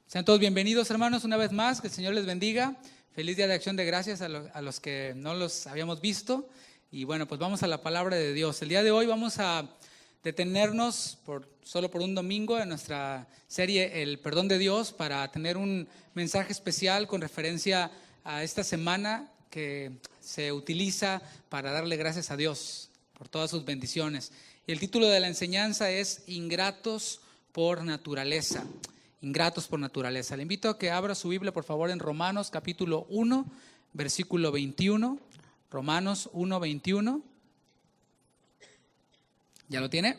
Sean todos bienvenidos, hermanos, una vez más. Que el Señor les bendiga. Feliz Día de Acción de Gracias a los que no los habíamos visto. Y bueno, pues vamos a la palabra de Dios. El día de hoy vamos a detenernos solo por un domingo en nuestra serie El Perdón de Dios, para tener un mensaje especial con referencia a esta semana que se utiliza para darle gracias a Dios por todas sus bendiciones. Y el título de la enseñanza es Ingratos por naturaleza. Ingratos por naturaleza. Le invito a que abra su Biblia, por favor, en Romanos capítulo 1, versículo 21. Romanos 1, 21. ¿Ya lo tiene?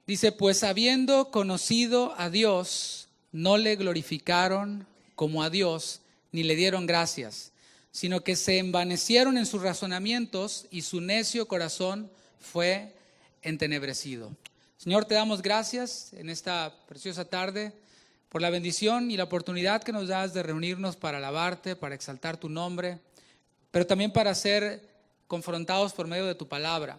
Dice, pues habiendo conocido a Dios, no le glorificaron como a Dios, ni le dieron gracias, sino que se envanecieron en sus razonamientos y su necio corazón fue entenebrecido. Señor, te damos gracias en esta preciosa tarde por la bendición y la oportunidad que nos das de reunirnos para alabarte, para exaltar tu nombre, pero también para ser confrontados por medio de tu palabra.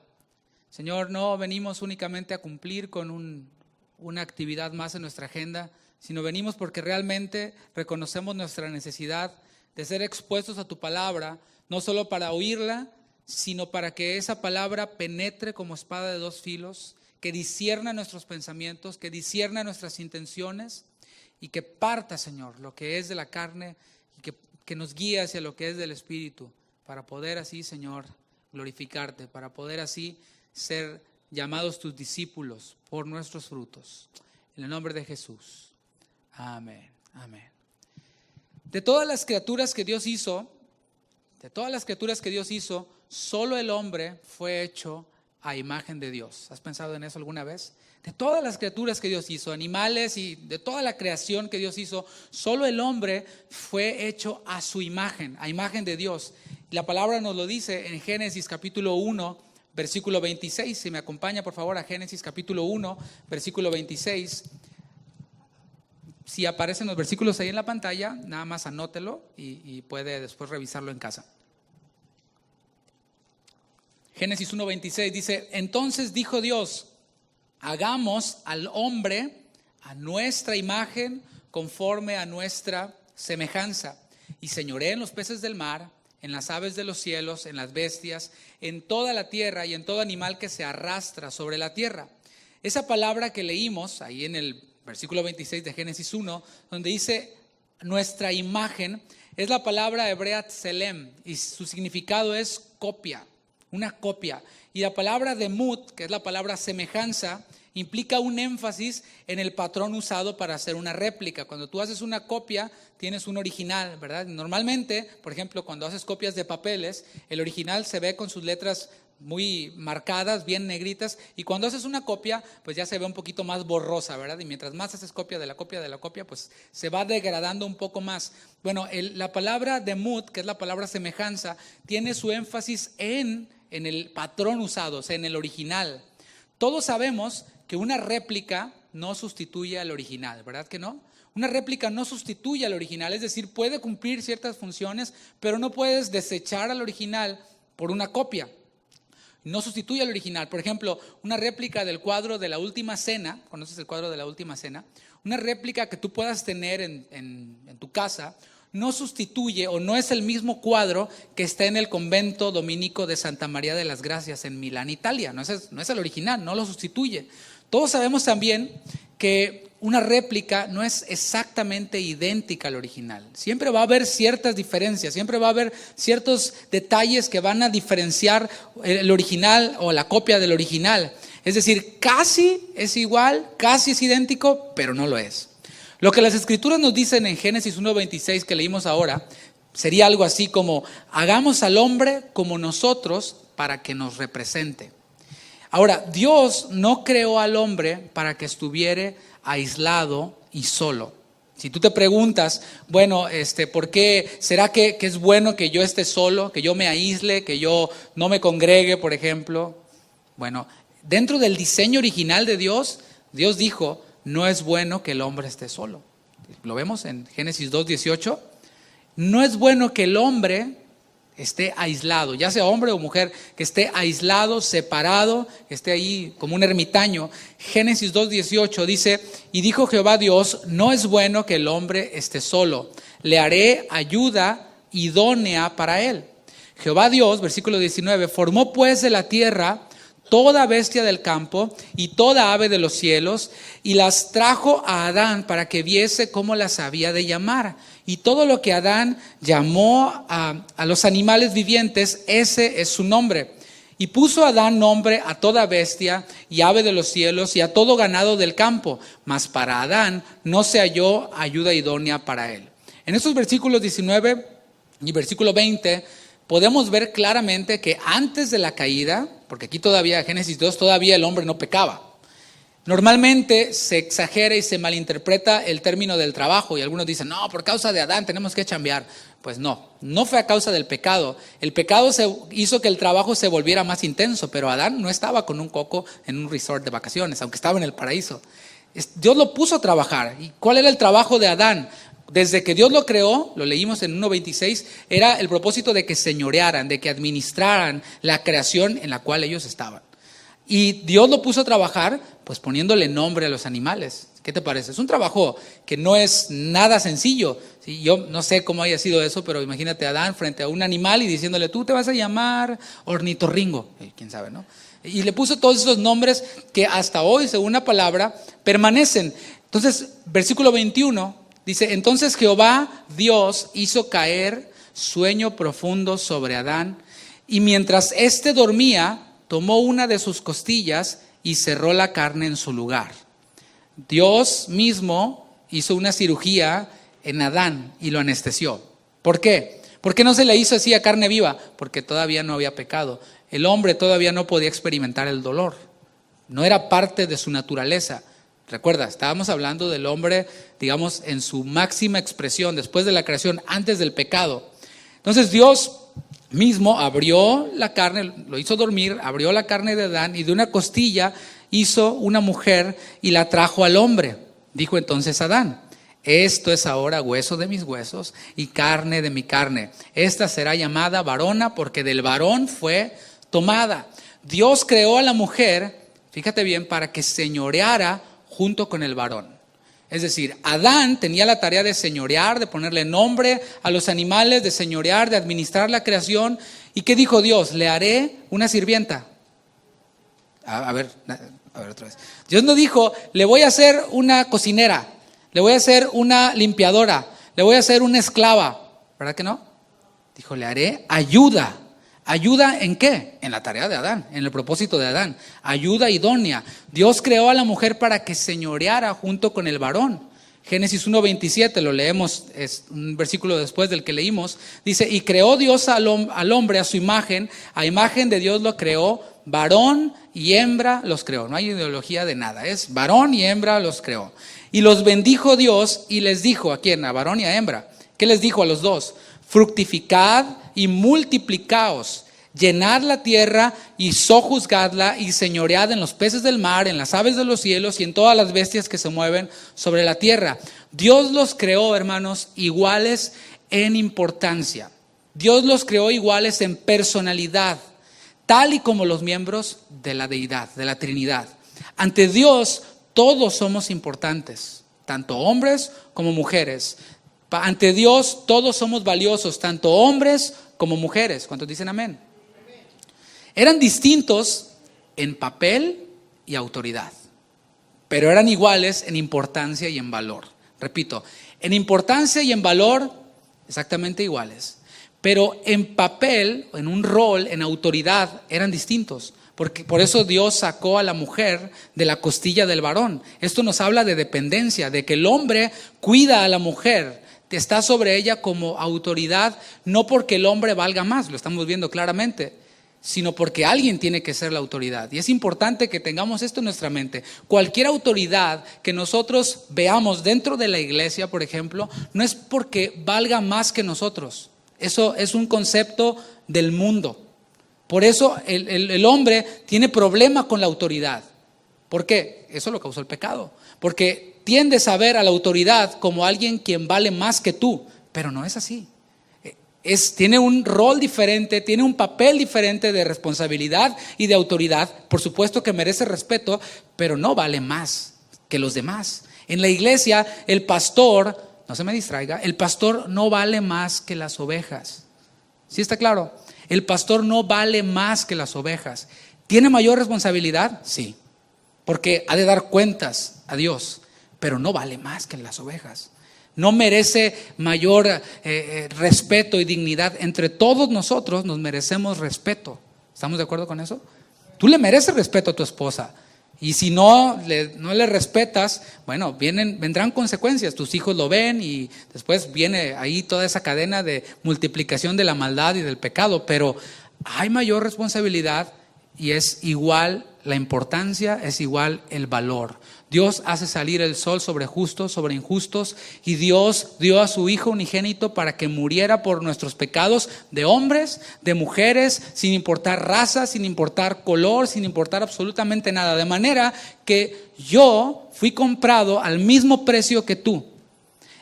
Señor, no venimos únicamente a cumplir con una actividad más en nuestra agenda, sino venimos porque realmente reconocemos nuestra necesidad de ser expuestos a tu palabra, no solo para oírla, sino para que esa palabra penetre como espada de dos filos, que discierna nuestros pensamientos, que discierna nuestras intenciones y que parta, Señor, lo que es de la carne y que nos guíe hacia lo que es del Espíritu, para poder así, Señor, glorificarte, para poder así ser llamados tus discípulos por nuestros frutos. En el nombre de Jesús. Amén. Amén. De todas las criaturas que Dios hizo, solo el hombre fue hecho a imagen de Dios. ¿Has pensado en eso alguna vez? De todas las criaturas que Dios hizo, animales y de toda la creación que Dios hizo, solo el hombre fue hecho a su imagen, a imagen de Dios. La palabra nos lo dice en Génesis capítulo 1, versículo 26. Si me acompaña, por favor, a Génesis capítulo 1, versículo 26. Si aparecen los versículos ahí en la pantalla, nada más anótelo y puede después revisarlo en casa. Génesis 1:26 dice, entonces dijo Dios, hagamos al hombre a nuestra imagen, conforme a nuestra semejanza, y señoree en los peces del mar, en las aves de los cielos, en las bestias, en toda la tierra y en todo animal que se arrastra sobre la tierra. Esa palabra que leímos ahí en el versículo 26 de Génesis 1, donde dice nuestra imagen, es la palabra hebrea tselem, y su significado es copia. Una copia. Y la palabra demut, que es la palabra semejanza, implica un énfasis en el patrón usado para hacer una réplica. Cuando tú haces una copia, tienes un original, ¿verdad? Normalmente, por ejemplo, cuando haces copias de papeles, el original se ve con sus letras muy marcadas, bien negritas, y cuando haces una copia, pues ya se ve un poquito más borrosa, ¿verdad? Y mientras más haces copia de la copia, pues se va degradando un poco más. Bueno, la palabra demut, que es la palabra semejanza, tiene su énfasis en el patrón usado, o sea, en el original. Todos sabemos que una réplica no sustituye al original, ¿verdad que no? Una réplica no sustituye al original, es decir, puede cumplir ciertas funciones, pero no puedes desechar al original por una copia. No sustituye al original. Por ejemplo, una réplica del cuadro de la Última Cena, ¿conoces el cuadro de la Última Cena? Una réplica que tú puedas tener en tu casa, no sustituye o no es el mismo cuadro que está en el convento dominico de Santa María de las Gracias en Milán, Italia. No es el original, no lo sustituye. Todos sabemos también que una réplica no es exactamente idéntica al original. Siempre va a haber ciertas diferencias, siempre va a haber ciertos detalles que van a diferenciar el original o la copia del original. Es decir, casi es igual, casi es idéntico, pero no lo es. Lo que las Escrituras nos dicen en Génesis 1:26 que leímos ahora, sería algo así como, hagamos al hombre como nosotros para que nos represente. Ahora, Dios no creó al hombre para que estuviera aislado y solo. Si tú te preguntas, bueno, ¿por qué será que es bueno que yo esté solo, que yo me aísle, que yo no me congregue, por ejemplo? Bueno, dentro del diseño original de Dios, Dios dijo, no es bueno que el hombre esté solo. Lo vemos en Génesis 2:18. No es bueno que el hombre esté aislado, ya sea hombre o mujer, que esté aislado, separado, que esté ahí como un ermitaño. Génesis 2:18 dice, y dijo Jehová Dios, no es bueno que el hombre esté solo, le haré ayuda idónea para él. Jehová Dios, versículo 19, formó pues de la tierra toda bestia del campo y toda ave de los cielos, y las trajo a Adán para que viese cómo las había de llamar. Y todo lo que Adán llamó a los animales vivientes, ese es su nombre. Y puso Adán nombre a toda bestia y ave de los cielos y a todo ganado del campo, mas para Adán no se halló ayuda idónea para él. En estos versículos 19 y versículo 20 podemos ver claramente que antes de la caída, porque aquí todavía, Génesis 2, todavía el hombre no pecaba. Normalmente se exagera y se malinterpreta el término del trabajo y algunos dicen, no, por causa de Adán tenemos que chambear. Pues no fue a causa del pecado. El pecado hizo que el trabajo se volviera más intenso, pero Adán no estaba con un coco en un resort de vacaciones, aunque estaba en el paraíso. Dios lo puso a trabajar. ¿Y cuál era el trabajo de Adán? Desde que Dios lo creó, lo leímos en 1:26, era el propósito de que señorearan, de que administraran la creación en la cual ellos estaban. Y Dios lo puso a trabajar, pues poniéndole nombre a los animales. ¿Qué te parece? Es un trabajo que no es nada sencillo. ¿Sí? Yo no sé cómo haya sido eso, pero imagínate a Adán frente a un animal y diciéndole, tú te vas a llamar ornitorrinco. ¿Quién sabe, no? Y le puso todos esos nombres que hasta hoy, según la palabra, permanecen. Entonces, versículo 21 dice, entonces Jehová Dios hizo caer sueño profundo sobre Adán, y mientras éste dormía, tomó una de sus costillas y cerró la carne en su lugar. Dios mismo hizo una cirugía en Adán y lo anestesió. ¿Por qué? ¿Por qué no se le hizo así a carne viva? Porque todavía no había pecado. El hombre todavía no podía experimentar el dolor. No era parte de su naturaleza. Recuerda, estábamos hablando del hombre, digamos, en su máxima expresión, después de la creación, antes del pecado. Entonces Dios mismo abrió la carne, lo hizo dormir, abrió la carne de Adán y de una costilla hizo una mujer y la trajo al hombre. Dijo entonces Adán, esto es ahora hueso de mis huesos y carne de mi carne. Esta será llamada varona porque del varón fue tomada. Dios creó a la mujer, fíjate bien, para que señoreara junto con el varón. Es decir, Adán tenía la tarea de señorear, de ponerle nombre a los animales, de señorear, de administrar la creación. ¿Y qué dijo Dios? Le haré una sirvienta. A ver otra vez. Dios no dijo, le voy a hacer una cocinera, le voy a hacer una limpiadora, le voy a hacer una esclava. ¿Verdad que no? Dijo, le haré ayuda. ¿Ayuda en qué? En la tarea de Adán, en el propósito de Adán. Ayuda idónea. Dios creó a la mujer para que señoreara junto con el varón. Génesis 1:27, lo leemos, es un versículo después del que leímos. Dice, y creó Dios al hombre a su imagen, a imagen de Dios lo creó, varón y hembra los creó. No hay ideología de nada, es varón y hembra los creó. Y los bendijo Dios y les dijo, ¿a quién? A varón y a hembra. ¿Qué les dijo a los dos? Fructificad y multiplicaos, llenad la tierra y sojuzgadla y señoread en los peces del mar, en las aves de los cielos y en todas las bestias que se mueven sobre la tierra. Dios los creó, hermanos, iguales en importancia. Dios los creó iguales en personalidad, tal y como los miembros de la deidad, de la Trinidad. Ante Dios todos somos importantes, tanto hombres como mujeres. Ante Dios todos somos valiosos, tanto hombres como mujeres. ¿Cuántos dicen amén? Eran distintos en papel y autoridad, pero eran iguales en importancia y en valor. Repito, en importancia y en valor exactamente iguales, pero en papel, en un rol, en autoridad eran distintos. Porque por eso Dios sacó a la mujer de la costilla del varón. Esto nos habla de dependencia, de que el hombre cuida a la mujer, está sobre ella como autoridad, no porque el hombre valga más, lo estamos viendo claramente, sino porque alguien tiene que ser la autoridad. Y es importante que tengamos esto en nuestra mente. Cualquier autoridad que nosotros veamos dentro de la iglesia, por ejemplo, no es porque valga más que nosotros. Eso es un concepto del mundo. Por eso el hombre tiene problema con la autoridad. ¿Por qué? Eso lo causó el pecado. Porque tiendes a ver a la autoridad como alguien quien vale más que tú, pero no es así. tiene un rol diferente, tiene un papel diferente de responsabilidad y de autoridad. Por supuesto que merece respeto, pero no vale más que los demás. En la iglesia, el pastor, no se me distraiga, el pastor no vale más que las ovejas. ¿Sí está claro? El pastor no vale más que las ovejas. ¿Tiene mayor responsabilidad? Sí, porque ha de dar cuentas a Dios, pero no vale más que las ovejas. No merece mayor respeto y dignidad. Entre todos nosotros nos merecemos respeto. ¿Estamos de acuerdo con eso? Tú le mereces respeto a tu esposa. Y si no le respetas, bueno, vendrán consecuencias. Tus hijos lo ven y después viene ahí toda esa cadena de multiplicación de la maldad y del pecado. Pero hay mayor responsabilidad y es igual la importancia, es igual el valor. Dios hace salir el sol sobre justos, sobre injustos, y Dios dio a su Hijo unigénito para que muriera por nuestros pecados, de hombres, de mujeres, sin importar raza, sin importar color, sin importar absolutamente nada. De manera que yo fui comprado al mismo precio que tú.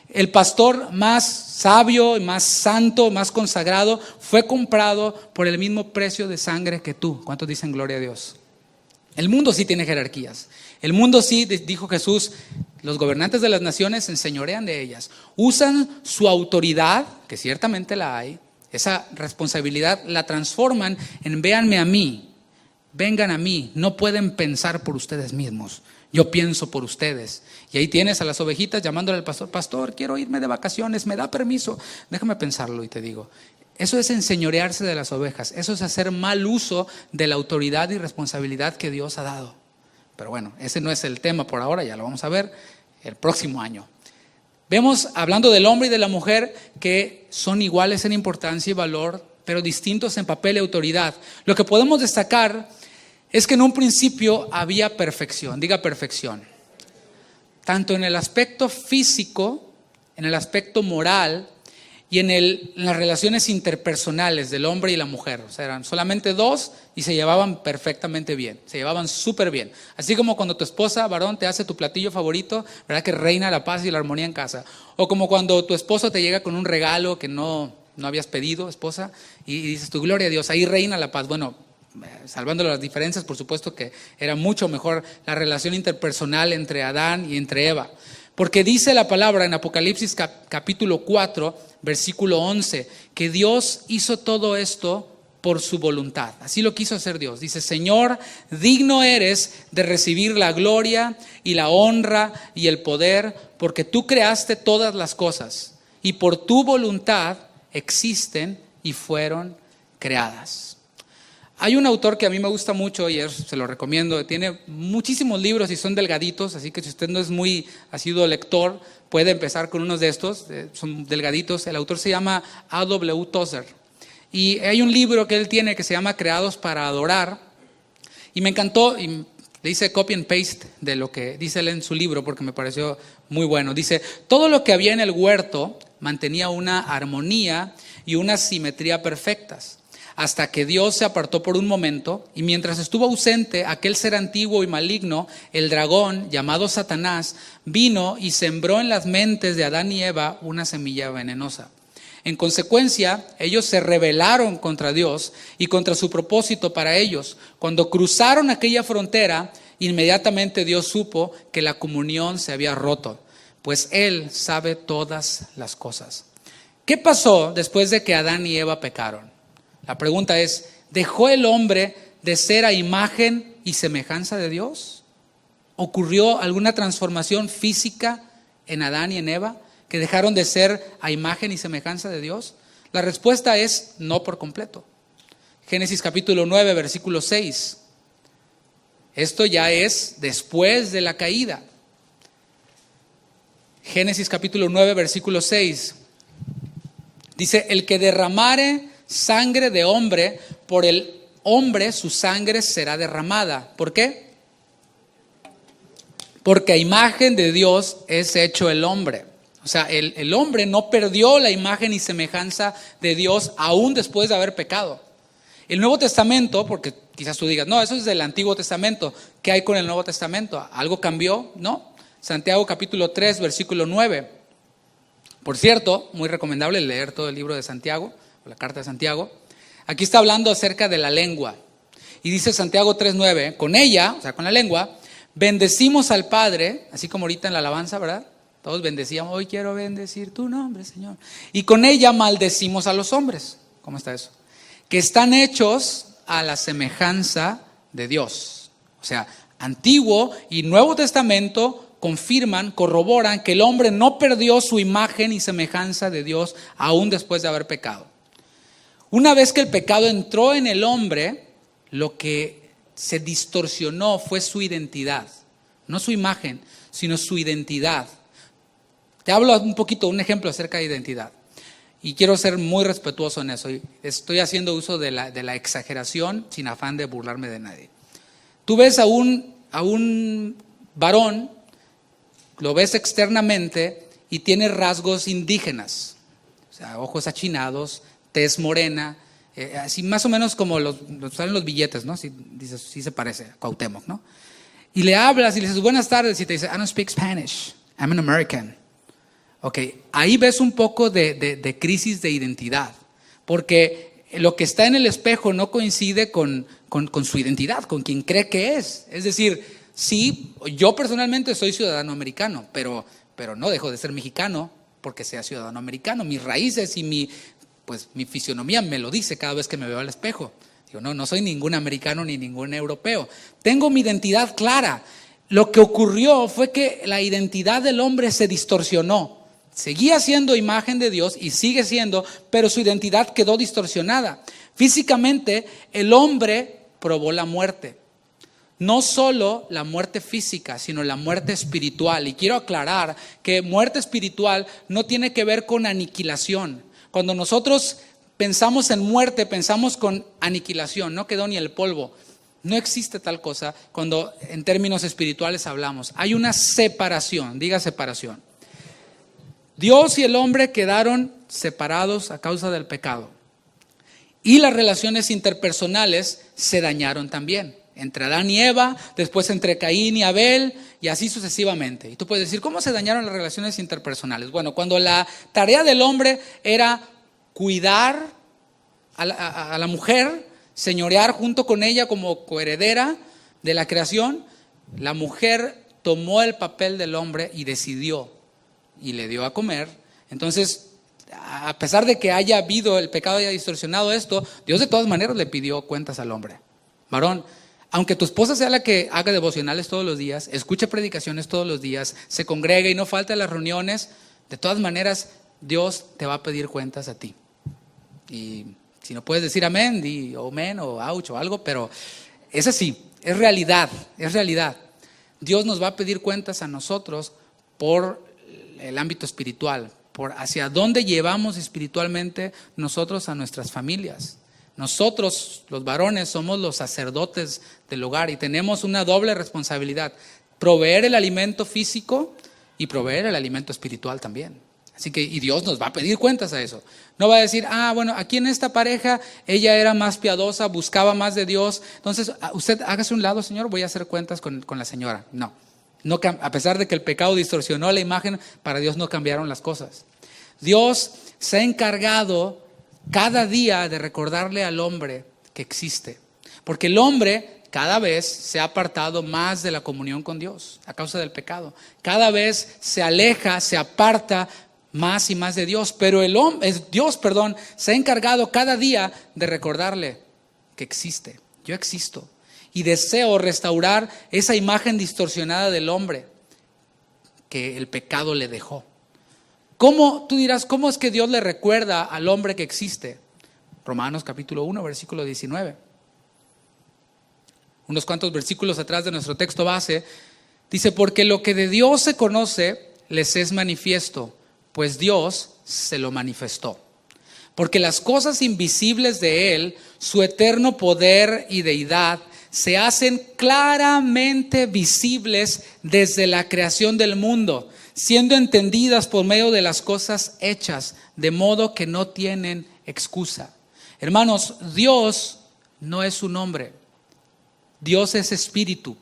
El pastor más sabio, más santo, más consagrado, fue comprado por el mismo precio de sangre que tú. ¿Cuántos dicen gloria a Dios? El mundo sí tiene jerarquías. El mundo sí, dijo Jesús, los gobernantes de las naciones se enseñorean de ellas. Usan su autoridad, que ciertamente la hay, esa responsabilidad la transforman en véanme a mí, vengan a mí, no pueden pensar por ustedes mismos. Yo pienso por ustedes. Y ahí tienes a las ovejitas llamándole al pastor, pastor, quiero irme de vacaciones, ¿me da permiso? Déjame pensarlo y te digo. Eso es enseñorearse de las ovejas. Eso es hacer mal uso de la autoridad y responsabilidad que Dios ha dado. Pero bueno, ese no es el tema por ahora, ya lo vamos a ver el próximo año. Vemos, hablando del hombre y de la mujer, que son iguales en importancia y valor, pero distintos en papel y autoridad. Lo que podemos destacar es que en un principio había perfección, diga perfección. Tanto en el aspecto físico, en el aspecto moral y en las relaciones interpersonales del hombre y la mujer. O sea, eran solamente dos y se llevaban perfectamente bien, se llevaban súper bien. Así como cuando tu esposa, varón, te hace tu platillo favorito, ¿verdad? Que reina la paz y la armonía en casa. O como cuando tu esposo te llega con un regalo que no habías pedido, esposa, y dices tu gloria a Dios, ahí reina la paz. Bueno, salvando las diferencias, por supuesto que era mucho mejor la relación interpersonal entre Adán y entre Eva. Porque dice la palabra en Apocalipsis capítulo 4, versículo 11, que Dios hizo todo esto por su voluntad. Así lo quiso hacer Dios. Dice, Señor, digno eres de recibir la gloria y la honra y el poder, porque tú creaste todas las cosas y por tu voluntad existen y fueron creadas. Hay un autor que a mí me gusta mucho y se lo recomiendo, tiene muchísimos libros y son delgaditos, así que si usted no es muy asiduo lector, puede empezar con unos de estos, son delgaditos. El autor se llama A.W. Tozer y hay un libro que él tiene que se llama Creados para Adorar, y me encantó y le hice copy and paste de lo que dice él en su libro porque me pareció muy bueno. Dice, todo lo que había en el huerto mantenía una armonía y una simetría perfectas, hasta que Dios se apartó por un momento, y mientras estuvo ausente aquel ser antiguo y maligno, el dragón llamado Satanás, vino y sembró en las mentes de Adán y Eva una semilla venenosa. En consecuencia, ellos se rebelaron contra Dios y contra su propósito para ellos. Cuando cruzaron aquella frontera, inmediatamente Dios supo que la comunión se había roto, pues Él sabe todas las cosas. ¿Qué pasó después de que Adán y Eva pecaron? La pregunta es, ¿dejó el hombre de ser a imagen y semejanza de Dios? ¿Ocurrió alguna transformación física en Adán y en Eva que dejaron de ser a imagen y semejanza de Dios? La respuesta es no por completo. Génesis capítulo 9, versículo 6. Esto ya es después de la caída. Génesis capítulo 9, versículo 6. Dice, el que derramare sangre de hombre, por el hombre su sangre será derramada. ¿Por qué? Porque a imagen de Dios es hecho el hombre. O sea, el hombre no perdió la imagen y semejanza de Dios aún después de haber pecado. El Nuevo Testamento, porque quizás tú digas, no, eso es del Antiguo Testamento. ¿Qué hay con el Nuevo Testamento? ¿Algo cambió? No. Santiago capítulo 3, versículo 9. Por cierto, muy recomendable leer todo el libro de Santiago la carta de Santiago. Aquí está hablando acerca de la lengua. Y dice Santiago 3:9, con ella, o sea, con la lengua, bendecimos al Padre, así como ahorita en la alabanza, ¿verdad? Todos bendecíamos, hoy quiero bendecir tu nombre, Señor. Y con ella maldecimos a los hombres. ¿Cómo está eso? Que están hechos a la semejanza de Dios. O sea, Antiguo y Nuevo Testamento confirman, corroboran que el hombre no perdió su imagen y semejanza de Dios aún después de haber pecado. Una vez que el pecado entró en el hombre, lo que se distorsionó fue su identidad. No su imagen, sino su identidad. Te hablo un poquito, un ejemplo acerca de identidad. Y quiero ser muy respetuoso en eso. Estoy haciendo uso de la exageración sin afán de burlarme de nadie. Tú ves a un varón, lo ves externamente y tiene rasgos indígenas. O sea, ojos achinados, tez morena, así más o menos como salen los billetes, ¿no? Si dices, sí se parece a Cuauhtémoc, ¿no? Y le hablas y le dices, buenas tardes, y te dice, I don't speak Spanish, I'm an American. Ok, ahí ves un poco de crisis de identidad, porque lo que está en el espejo no coincide con su identidad, con quien cree que es. Es decir, sí, yo personalmente soy ciudadano americano, pero no dejo de ser mexicano porque sea ciudadano americano. Mis raíces y mi fisionomía me lo dice cada vez que me veo al espejo. Digo, no soy ningún americano ni ningún europeo. Tengo mi identidad clara. Lo que ocurrió fue que la identidad del hombre se distorsionó. Seguía siendo imagen de Dios y sigue siendo, pero su identidad quedó distorsionada. Físicamente, el hombre probó la muerte. No solo la muerte física, sino la muerte espiritual. Y quiero aclarar que muerte espiritual no tiene que ver con aniquilación. Cuando nosotros pensamos en muerte, pensamos con aniquilación, no quedó ni el polvo. No existe tal cosa cuando en términos espirituales hablamos. Hay una separación, diga separación. Dios y el hombre quedaron separados a causa del pecado. Y las relaciones interpersonales se dañaron también. Entre Adán y Eva, después entre Caín y Abel, y así sucesivamente. Y tú puedes decir, ¿cómo se dañaron las relaciones interpersonales? Bueno, cuando la tarea del hombre era cuidar a la mujer, señorear junto con ella como coheredera de la creación, la mujer tomó el papel del hombre y decidió, y le dio a comer. Entonces, a pesar de que haya habido el pecado, haya distorsionado esto, Dios de todas maneras le pidió cuentas al hombre. Varón, aunque tu esposa sea la que haga devocionales todos los días, escuche predicaciones todos los días, se congregue y no falte a las reuniones, de todas maneras Dios te va a pedir cuentas a ti. Y si no puedes decir amén, di amén o ouch o algo, pero es así, es realidad, es realidad. Dios nos va a pedir cuentas a nosotros por el ámbito espiritual, por hacia dónde llevamos espiritualmente nosotros a nuestras familias. Nosotros, los varones, somos los sacerdotes del hogar y tenemos una doble responsabilidad: proveer el alimento físico y proveer el alimento espiritual también. Así que, y Dios nos va a pedir cuentas a eso. No va a decir, bueno, aquí en esta pareja ella era más piadosa, buscaba más de Dios, entonces usted hágase un lado, Señor, voy a hacer cuentas con la señora. No, a pesar de que el pecado distorsionó la imagen, para Dios no cambiaron las cosas. Dios se ha encargado cada día de recordarle al hombre que existe. Porque el hombre cada vez se ha apartado más de la comunión con Dios a causa del pecado. Cada vez se aleja, se aparta más y más de Dios. Pero Dios se ha encargado cada día de recordarle que existe. Yo existo. Y deseo restaurar esa imagen distorsionada del hombre que el pecado le dejó. Tú dirás, ¿cómo es que Dios le recuerda al hombre que existe? Romanos capítulo 1, versículo 19. Unos cuantos versículos atrás de nuestro texto base, dice, porque lo que de Dios se conoce les es manifiesto, pues Dios se lo manifestó. Porque las cosas invisibles de Él, su eterno poder y deidad, se hacen claramente visibles desde la creación del mundo, siendo entendidas por medio de las cosas hechas, de modo que no tienen excusa. Hermanos, Dios no es un hombre. Dios es espíritu.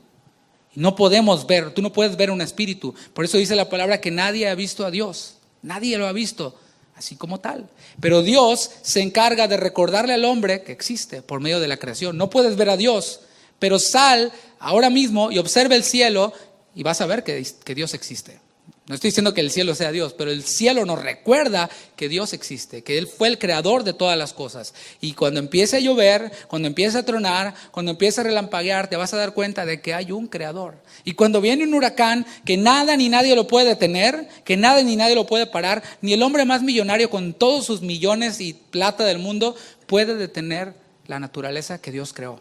No podemos ver, tú no puedes ver un espíritu. Por eso dice la palabra que nadie ha visto a Dios. Nadie lo ha visto. así como tal. Pero Dios se encarga de recordarle al hombre que existe por medio de la creación. No puedes ver a Dios, pero sal ahora mismo y observa el cielo y vas a ver que Dios existe. No estoy diciendo que el cielo sea Dios, pero el cielo nos recuerda que Dios existe, que Él fue el creador de todas las cosas. Y cuando empiece a llover, cuando empiece a tronar, cuando empiece a relampaguear, te vas a dar cuenta de que hay un creador. Y cuando viene un huracán, que nada ni nadie lo puede detener, que nada ni nadie lo puede parar, ni el hombre más millonario con todos sus millones y plata del mundo puede detener la naturaleza que Dios creó.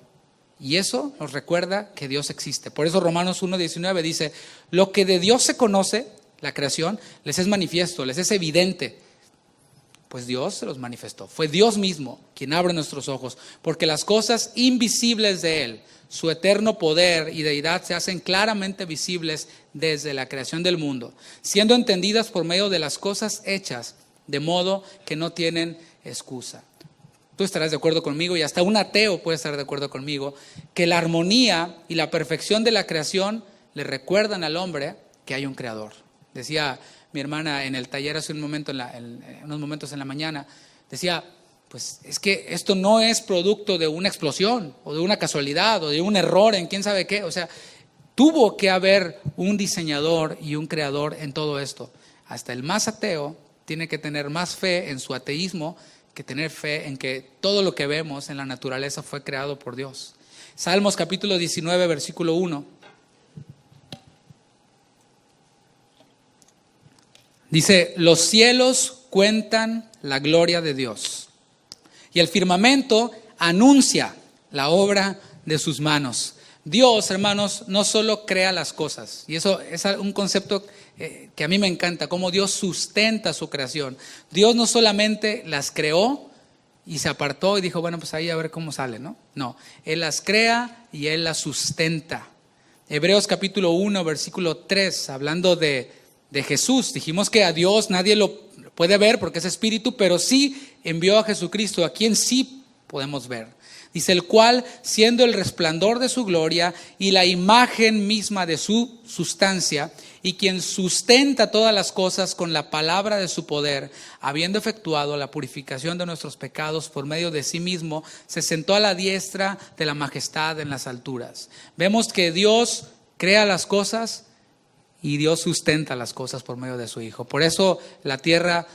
Y eso nos recuerda que Dios existe. Por eso Romanos 1:19 dice, lo que de Dios se conoce, la creación, les es manifiesto, les es evidente. Pues Dios se los manifestó. Fue Dios mismo quien abre nuestros ojos, porque las cosas invisibles de Él, su eterno poder y deidad, se hacen claramente visibles desde la creación del mundo, siendo entendidas por medio de las cosas hechas, de modo que no tienen excusa. Tú estarás de acuerdo conmigo, y hasta un ateo puede estar de acuerdo conmigo, que la armonía y la perfección de la creación le recuerdan al hombre que hay un creador. Decía mi hermana en el taller hace unos momentos en la mañana, decía, pues es que esto no es producto de una explosión o de una casualidad o de un error en quién sabe qué. O sea, tuvo que haber un diseñador y un creador en todo esto. Hasta el más ateo tiene que tener más fe en su ateísmo que tener fe en que todo lo que vemos en la naturaleza fue creado por Dios. Salmos capítulo 19, versículo 1. Dice, los cielos cuentan la gloria de Dios y el firmamento anuncia la obra de sus manos. Dios, hermanos, no solo crea las cosas, y eso es un concepto que a mí me encanta, cómo Dios sustenta su creación. Dios no solamente las creó y se apartó y dijo, bueno, pues ahí a ver cómo sale, ¿no? No, Él las crea y Él las sustenta. Hebreos capítulo 1, versículo 3, hablando de Jesús. Dijimos que a Dios nadie lo puede ver porque es espíritu, pero sí envió a Jesucristo, a quien sí podemos ver. Dice, el cual, siendo el resplandor de su gloria y la imagen misma de su sustancia, y quien sustenta todas las cosas con la palabra de su poder, habiendo efectuado la purificación de nuestros pecados por medio de sí mismo, se sentó a la diestra de la majestad en las alturas. Vemos que Dios crea las cosas y Dios sustenta las cosas por medio de su Hijo. Por eso la Tierra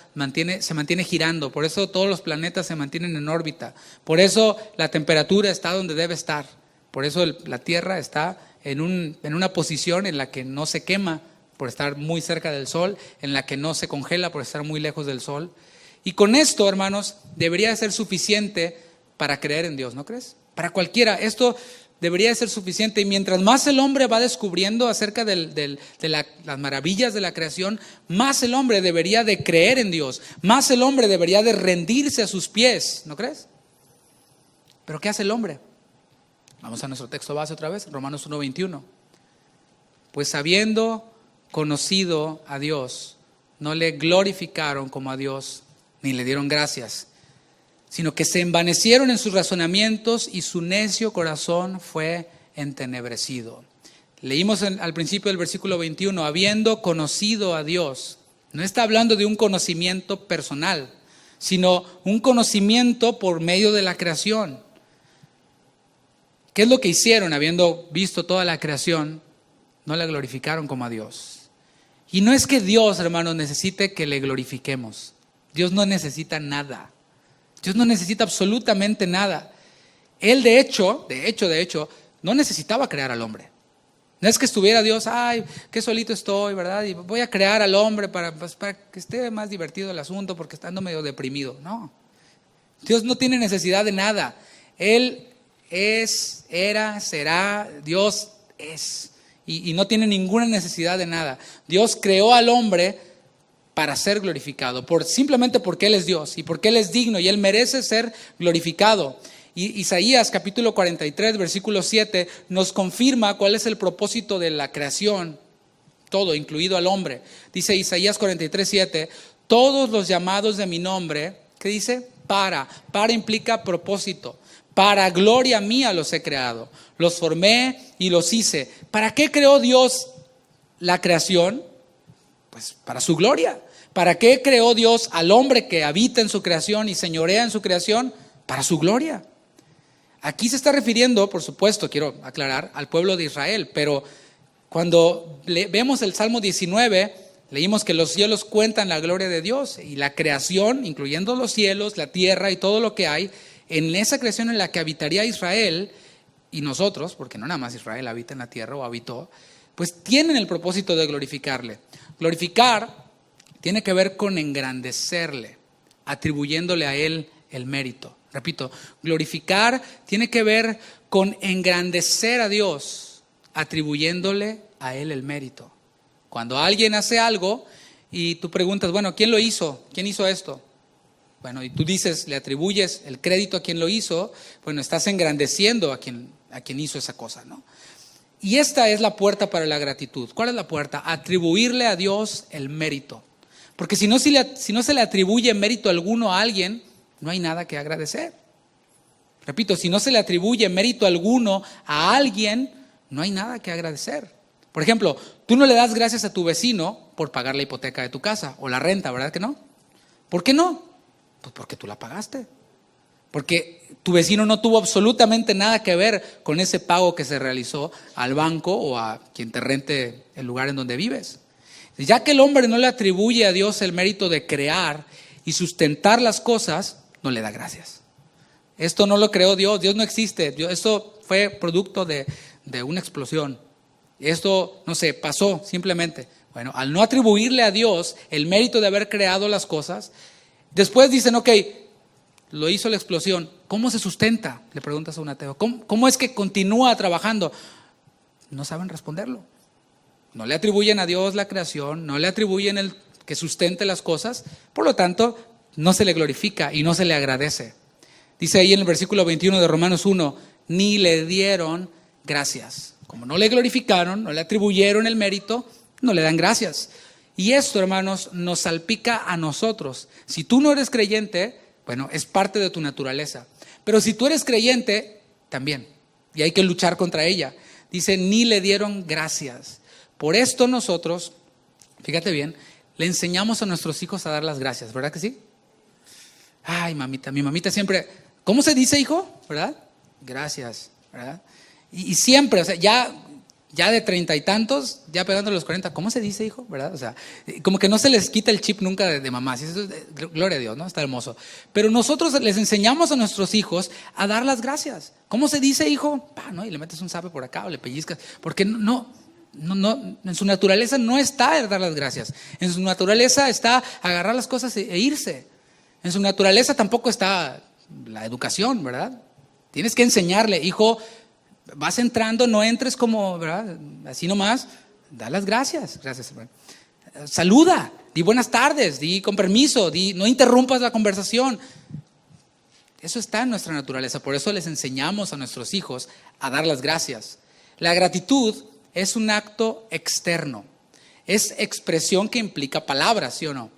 se mantiene girando, por eso todos los planetas se mantienen en órbita, por eso la temperatura está donde debe estar, por eso la Tierra está en una posición en la que no se quema por estar muy cerca del Sol, en la que no se congela por estar muy lejos del Sol. Y con esto, hermanos, debería ser suficiente para creer en Dios, ¿no crees? Para cualquiera, esto debería ser suficiente. Y mientras más el hombre va descubriendo acerca de las maravillas de la creación, más el hombre debería de creer en Dios, más el hombre debería de rendirse a sus pies, ¿no crees? ¿Pero qué hace el hombre? Vamos a nuestro texto base otra vez, Romanos 1:21. Pues habiendo conocido a Dios, no le glorificaron como a Dios, ni le dieron gracias, sino que se envanecieron en sus razonamientos y su necio corazón fue entenebrecido. Leímos al principio del versículo 21, habiendo conocido a Dios. No está hablando de un conocimiento personal, sino un conocimiento por medio de la creación. ¿Qué es lo que hicieron habiendo visto toda la creación? No le glorificaron como a Dios. Y no es que Dios, hermanos, necesite que le glorifiquemos. Dios no necesita nada. Dios no necesita absolutamente nada. Él de hecho, no necesitaba crear al hombre. No es que estuviera Dios, ay, qué solito estoy, ¿verdad? Y voy a crear al hombre para que esté más divertido el asunto porque estando medio deprimido. No. Dios no tiene necesidad de nada. Él es, era, será, Dios es. Y no tiene ninguna necesidad de nada. Dios creó al hombre para ser glorificado, simplemente porque Él es Dios y porque Él es digno y Él merece ser glorificado. Y Isaías capítulo 43, versículo 7 nos confirma cuál es el propósito de la creación, todo, incluido al hombre. Dice Isaías 43, 7, todos los llamados de mi nombre, ¿qué dice? Para implica propósito. Para gloria mía los he creado, los formé y los hice. ¿Para qué creó Dios la creación? Pues para su gloria. ¿Para qué creó Dios al hombre que habita en su creación y señorea en su creación? Para su gloria. Aquí se está refiriendo, por supuesto, quiero aclarar, al pueblo de Israel, pero cuando vemos el Salmo 19, leímos que los cielos cuentan la gloria de Dios y la creación, incluyendo los cielos, la tierra y todo lo que hay, en esa creación en la que habitaría Israel y nosotros, porque no nada más Israel habita en la tierra o habitó, pues tienen el propósito de glorificarle. Glorificar tiene que ver con engrandecerle, atribuyéndole a él el mérito. Repito, glorificar tiene que ver con engrandecer a Dios, atribuyéndole a él el mérito. Cuando alguien hace algo y tú preguntas, bueno, ¿quién lo hizo? ¿Quién hizo esto? Bueno, y tú dices, le atribuyes el crédito a quien lo hizo, bueno, estás engrandeciendo a quien hizo esa cosa, ¿no? Y esta es la puerta para la gratitud. ¿Cuál es la puerta? Atribuirle a Dios el mérito. Porque si no se le atribuye mérito alguno a alguien, no hay nada que agradecer. Repito, si no se le atribuye mérito alguno a alguien, no hay nada que agradecer. Por ejemplo, tú no le das gracias a tu vecino por pagar la hipoteca de tu casa o la renta, ¿verdad que no? ¿Por qué no? Pues porque tú la pagaste. Porque tu vecino no tuvo absolutamente nada que ver con ese pago que se realizó al banco o a quien te rente el lugar en donde vives. Ya que el hombre no le atribuye a Dios el mérito de crear y sustentar las cosas, no le da gracias. Esto no lo creó Dios, Dios no existe. Esto fue producto de una explosión. Esto, no sé, pasó simplemente. Bueno, al no atribuirle a Dios el mérito de haber creado las cosas, después dicen, ok, lo hizo la explosión. ¿Cómo se sustenta? Le preguntas a un ateo. ¿Cómo es que continúa trabajando? No saben responderlo. No le atribuyen a Dios la creación, no le atribuyen el que sustente las cosas, por lo tanto, no se le glorifica y no se le agradece. Dice ahí en el versículo 21 de Romanos 1, ni le dieron gracias. Como no le glorificaron, no le atribuyeron el mérito, no le dan gracias. Y esto, hermanos, nos salpica a nosotros. Si tú no eres creyente, bueno, es parte de tu naturaleza. Pero si tú eres creyente, también. Y hay que luchar contra ella. Dice, ni le dieron gracias. Por esto nosotros, fíjate bien, le enseñamos a nuestros hijos a dar las gracias, ¿verdad que sí? Ay, mamita, mi mamita siempre, ¿cómo se dice, hijo? ¿Verdad? Gracias, ¿verdad? Y siempre, o sea, ya de 30 y tantos, ya pegando los 40, ¿cómo se dice, hijo? ¿Verdad? O sea, como que no se les quita el chip nunca de mamá. Eso es, gloria a Dios, ¿no? Está hermoso. Pero nosotros les enseñamos a nuestros hijos a dar las gracias. ¿Cómo se dice, hijo? ¿No? Y le metes un zape por acá o le pellizcas. Porque no, en su naturaleza no está el dar las gracias. En su naturaleza está agarrar las cosas e irse. En su naturaleza tampoco está la educación, ¿verdad? Tienes que enseñarle, hijo, vas entrando, no entres como, ¿verdad? Así nomás, da las gracias. Gracias. Saluda, di buenas tardes, di con permiso, no interrumpas la conversación. Eso está en nuestra naturaleza, por eso les enseñamos a nuestros hijos a dar las gracias. La gratitud es un acto externo, es expresión que implica palabras, ¿sí o no?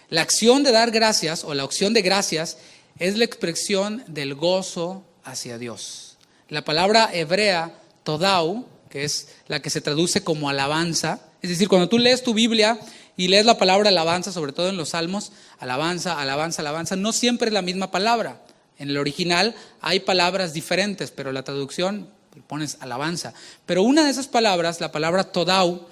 La acción de dar gracias o la acción de gracias es la expresión del gozo hacia Dios. La palabra hebrea, todau, que es la que se traduce como alabanza, es decir, cuando tú lees tu Biblia y lees la palabra alabanza, sobre todo en los salmos, alabanza, alabanza, alabanza, no siempre es la misma palabra. En el original hay palabras diferentes, pero la traducción pones alabanza. Pero una de esas palabras, la palabra todau,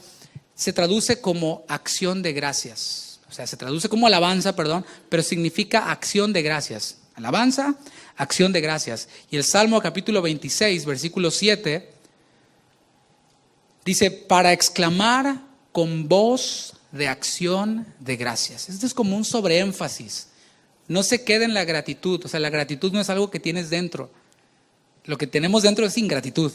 se traduce como acción de gracias. O sea, se traduce como alabanza, pero significa acción de gracias. Alabanza, acción de gracias. Y el Salmo capítulo 26, versículo 7, dice, para exclamar con voz de acción de gracias. Esto es como un sobreénfasis. No se queda en la gratitud. O sea, la gratitud no es algo que tienes dentro. Lo que tenemos dentro es ingratitud.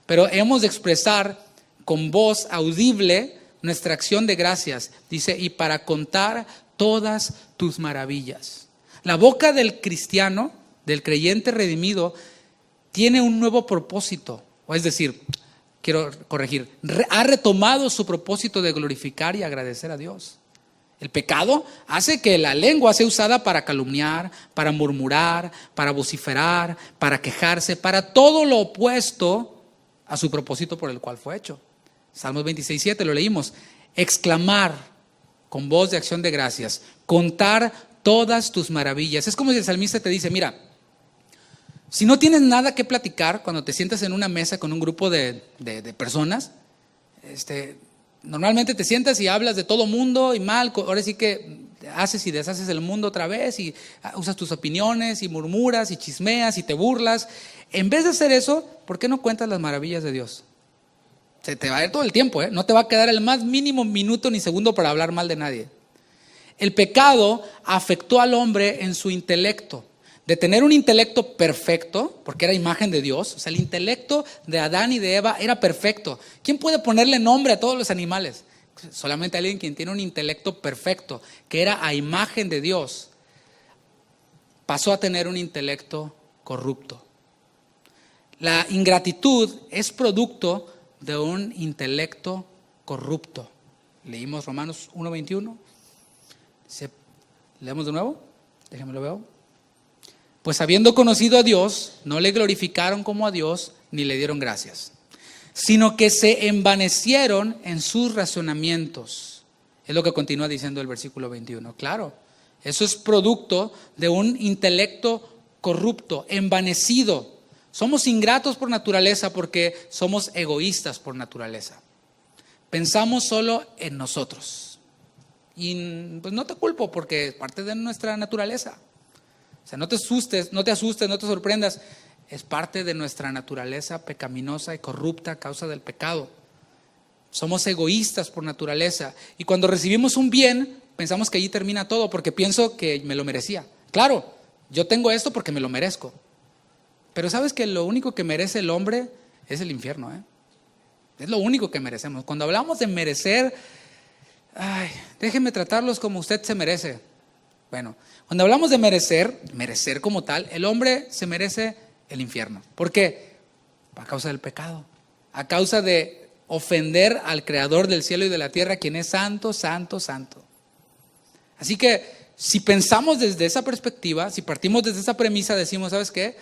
Pero hemos de expresar con voz audible nuestra acción de gracias. Dice, y para contar todas tus maravillas. La boca del cristiano, del creyente redimido, tiene un nuevo propósito. O es decir, quiero corregir, ha retomado su propósito de glorificar y agradecer a Dios. El pecado hace que la lengua sea usada para calumniar, para murmurar, para vociferar, para quejarse, para todo lo opuesto a su propósito por el cual fue hecho. Salmos 26:7 lo leímos. Exclamar con voz de acción de gracias, contar todas tus maravillas. Es como si el salmista te dice, mira, si no tienes nada que platicar cuando te sientas en una mesa con un grupo de personas, normalmente te sientas y hablas de todo mundo y mal, ahora sí que haces y deshaces el mundo otra vez y usas tus opiniones y murmuras y chismeas y te burlas. En vez de hacer eso, ¿por qué no cuentas las maravillas de Dios? Se te va a ir todo el tiempo, no te va a quedar el más mínimo minuto ni segundo para hablar mal de nadie. El pecado afectó al hombre en su intelecto. De tener un intelecto perfecto, porque era imagen de Dios, o sea, el intelecto de Adán y de Eva era perfecto. ¿Quién puede ponerle nombre a todos los animales? Solamente alguien quien tiene un intelecto perfecto, que era a imagen de Dios, pasó a tener un intelecto corrupto. La ingratitud es producto de un intelecto corrupto. Leímos Romanos 1:21. ¿Leemos de nuevo? Déjenme lo veo. Pues habiendo conocido a Dios, no le glorificaron como a Dios, ni le dieron gracias, sino que se envanecieron en sus razonamientos. Es lo que continúa diciendo el versículo 21. Claro, eso es producto de un intelecto corrupto, envanecido. Somos ingratos por naturaleza porque somos egoístas por naturaleza. Pensamos solo en nosotros. Y pues no te culpo porque es parte de nuestra naturaleza. O sea, no te asustes, no te sorprendas. Es parte de nuestra naturaleza pecaminosa y corrupta a causa del pecado. Somos egoístas por naturaleza. Y cuando recibimos un bien, pensamos que allí termina todo porque pienso que me lo merecía. Claro, yo tengo esto porque me lo merezco. Pero ¿sabes que lo único que merece el hombre es el infierno? Es lo único que merecemos. Cuando hablamos de merecer, déjenme tratarlos como usted se merece. Bueno, cuando hablamos de merecer como tal, el hombre se merece el infierno. ¿Por qué? A causa del pecado, a causa de ofender al Creador del cielo y de la tierra, quien es santo, santo, santo. Así que si pensamos desde esa perspectiva, si partimos desde esa premisa, decimos, ¿sabes qué?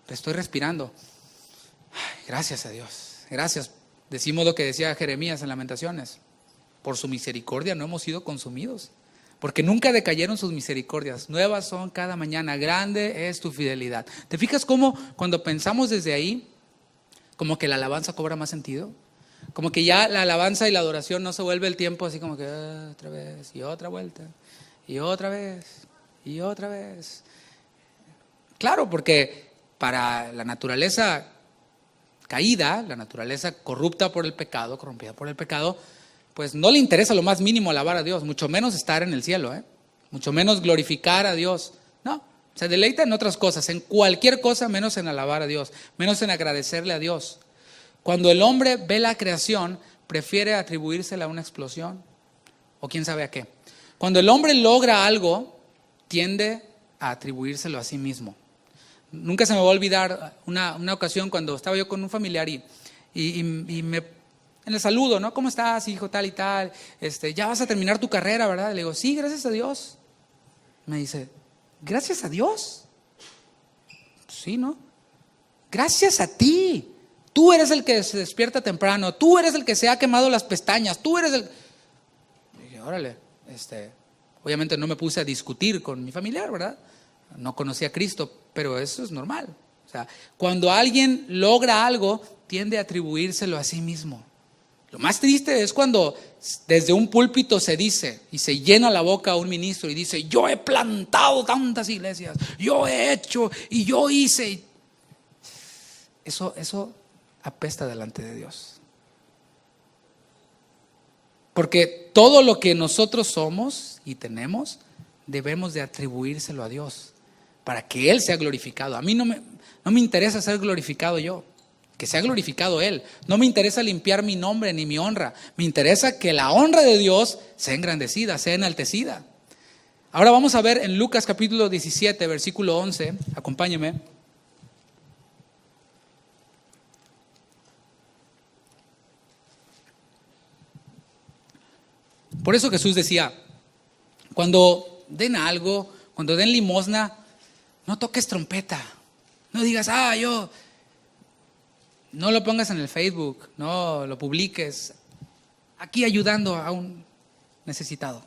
Estoy respirando. Gracias a Dios, gracias. Decimos lo que decía Jeremías en Lamentaciones. Por su misericordia no hemos sido consumidos. Porque nunca decayeron sus misericordias. Nuevas son cada mañana. Grande es tu fidelidad. ¿Te fijas cómo cuando pensamos desde ahí, como que la alabanza cobra más sentido? Como que ya la alabanza y la adoración no se vuelve el tiempo así como que otra vez y otra vuelta y otra vez y otra vez. Claro, porque para la naturaleza caída, la naturaleza corrupta por el pecado, corrompida por el pecado, pues no le interesa lo más mínimo alabar a Dios, mucho menos estar en el cielo, mucho menos glorificar a Dios. No, se deleita en otras cosas, en cualquier cosa menos en alabar a Dios, menos en agradecerle a Dios. Cuando el hombre ve la creación, prefiere atribuírsela a una explosión o quién sabe a qué. Cuando el hombre logra algo, tiende a atribuírselo a sí mismo. Nunca se me va a olvidar una ocasión cuando estaba yo con un familiar y me... En el saludo, ¿no? ¿Cómo estás, hijo? Tal y tal. Ya vas a terminar tu carrera, ¿verdad? Le digo, sí, gracias a Dios. Me dice, ¿gracias a Dios? Sí, ¿no? Gracias a ti. Tú eres el que se despierta temprano. Tú eres el que se ha quemado las pestañas. Tú eres el... Y dije, órale. Obviamente no me puse a discutir con mi familiar, ¿verdad? No conocía a Cristo, pero eso es normal. O sea, cuando alguien logra algo, tiende a atribuírselo a sí mismo. Lo más triste es cuando desde un púlpito se dice y se llena la boca a un ministro y dice, yo he plantado tantas iglesias, yo he hecho y yo hice. Eso apesta delante de Dios. Porque todo lo que nosotros somos y tenemos, debemos de atribuírselo a Dios para que Él sea glorificado. A mí no me interesa ser glorificado yo. Que sea glorificado Él. No me interesa limpiar mi nombre ni mi honra. Me interesa que la honra de Dios sea engrandecida, sea enaltecida. Ahora vamos a ver en Lucas capítulo 17, versículo 11. Acompáñeme. Por eso Jesús decía, cuando den algo, cuando den limosna, no toques trompeta. No digas, yo... No lo pongas en el Facebook, no lo publiques. Aquí ayudando a un necesitado.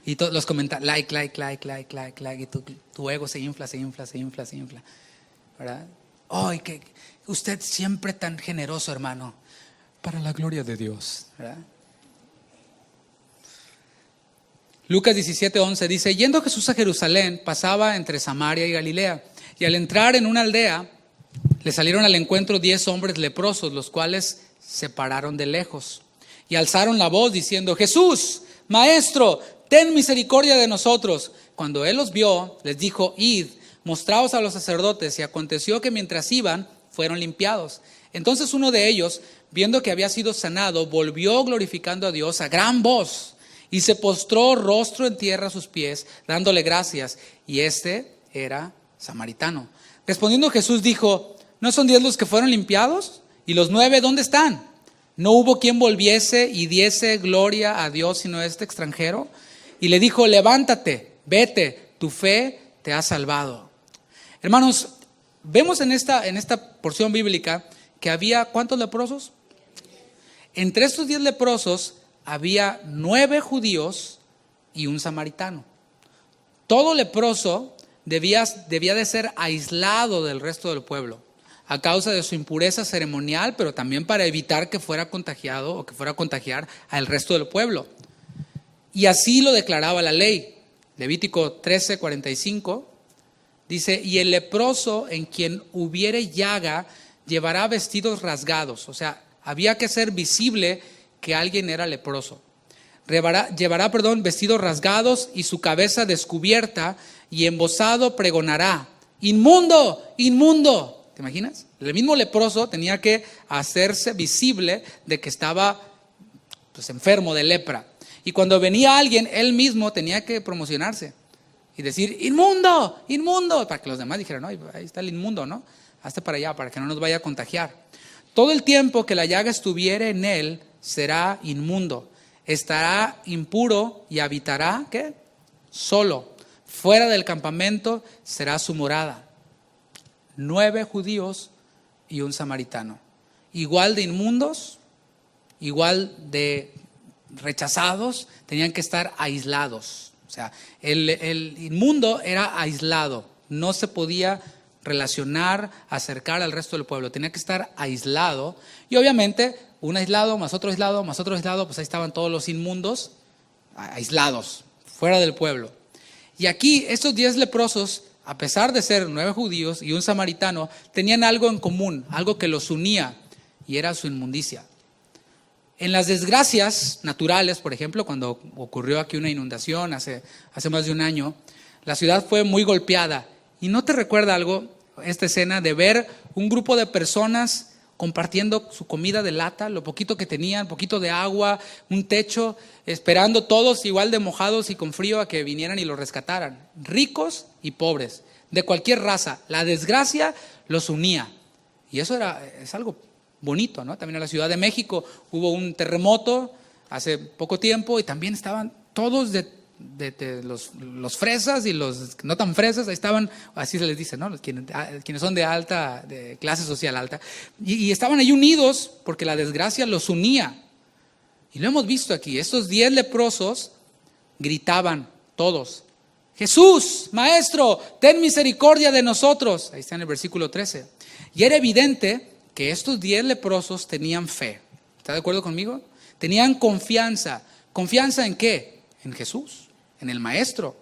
Y todos los comentarios, like, y tu ego se infla, ¿verdad? ¡Ay, que usted siempre tan generoso, hermano! Para la gloria de Dios, ¿verdad? Lucas 17:11 dice: yendo Jesús a Jerusalén, pasaba entre Samaria y Galilea, y al entrar en una aldea, le salieron al encuentro 10 hombres leprosos, los cuales se pararon de lejos, y alzaron la voz diciendo: Jesús, Maestro, ten misericordia de nosotros. Cuando él los vio, les dijo: id, mostraos a los sacerdotes. Y aconteció que mientras iban, fueron limpiados. Entonces uno de ellos, viendo que había sido sanado, volvió glorificando a Dios a gran voz, y se postró rostro en tierra a sus pies, dándole gracias. Y este era samaritano. Respondiendo Jesús dijo: ¿no son 10 los que fueron limpiados? ¿Y los 9 dónde están? ¿No hubo quien volviese y diese gloria a Dios sino este extranjero? Y le dijo: levántate, vete, tu fe te ha salvado. Hermanos, vemos en esta porción bíblica que había ¿cuántos leprosos? Entre estos 10 leprosos había 9 judíos y un samaritano. Todo leproso debía de ser aislado del resto del pueblo a causa de su impureza ceremonial, pero también para evitar que fuera contagiado o que fuera a contagiar al resto del pueblo. Y así lo declaraba la ley. Levítico 13:45 dice: y el leproso en quien hubiere llaga llevará vestidos rasgados. O sea, había que hacer visible que alguien era leproso. Llevará vestidos rasgados y su cabeza descubierta, y embozado pregonará: inmundo, inmundo. ¿Te imaginas? El mismo leproso tenía que hacerse visible de que estaba enfermo de lepra. Y cuando venía alguien, él mismo tenía que promocionarse y decir: inmundo, inmundo, para que los demás dijeran: no, ahí está el inmundo, ¿no? Hazte para allá para que no nos vaya a contagiar. Todo el tiempo que la llaga estuviere en él será inmundo, estará impuro y habitará ¿qué? Solo. Fuera del campamento será su morada. 9 judíos y un samaritano, igual de inmundos, igual de rechazados, tenían que estar aislados. O sea, el inmundo era aislado, no se podía relacionar, acercar al resto del pueblo, tenía que estar aislado. Y obviamente un aislado más otro aislado más otro aislado, pues ahí estaban todos los inmundos aislados, fuera del pueblo. Y aquí estos 10 leprosos, a pesar de ser 9 judíos y un samaritano, tenían algo en común, algo que los unía, y era su inmundicia. En las desgracias naturales, por ejemplo, cuando ocurrió aquí una inundación hace más de un año, la ciudad fue muy golpeada. ¿Y no te recuerda algo, esta escena de ver un grupo de personas compartiendo su comida de lata, lo poquito que tenían, poquito de agua, un techo, esperando todos igual de mojados y con frío a que vinieran y los rescataran? Ricos y pobres, de cualquier raza. La desgracia los unía. Y eso es algo bonito, ¿no? También en la Ciudad de México hubo un terremoto hace poco tiempo y también estaban todos de los fresas y los no tan fresas, ahí estaban, así se les dice, ¿no? Quienes son de clase social alta, y estaban ahí unidos porque la desgracia los unía. Y lo hemos visto aquí, estos 10 leprosos gritaban todos: Jesús, Maestro, ten misericordia de nosotros. Ahí está en el versículo 13. Y era evidente que estos 10 leprosos tenían fe. ¿Está de acuerdo conmigo? Tenían confianza. ¿Confianza en qué? En Jesús, en el Maestro,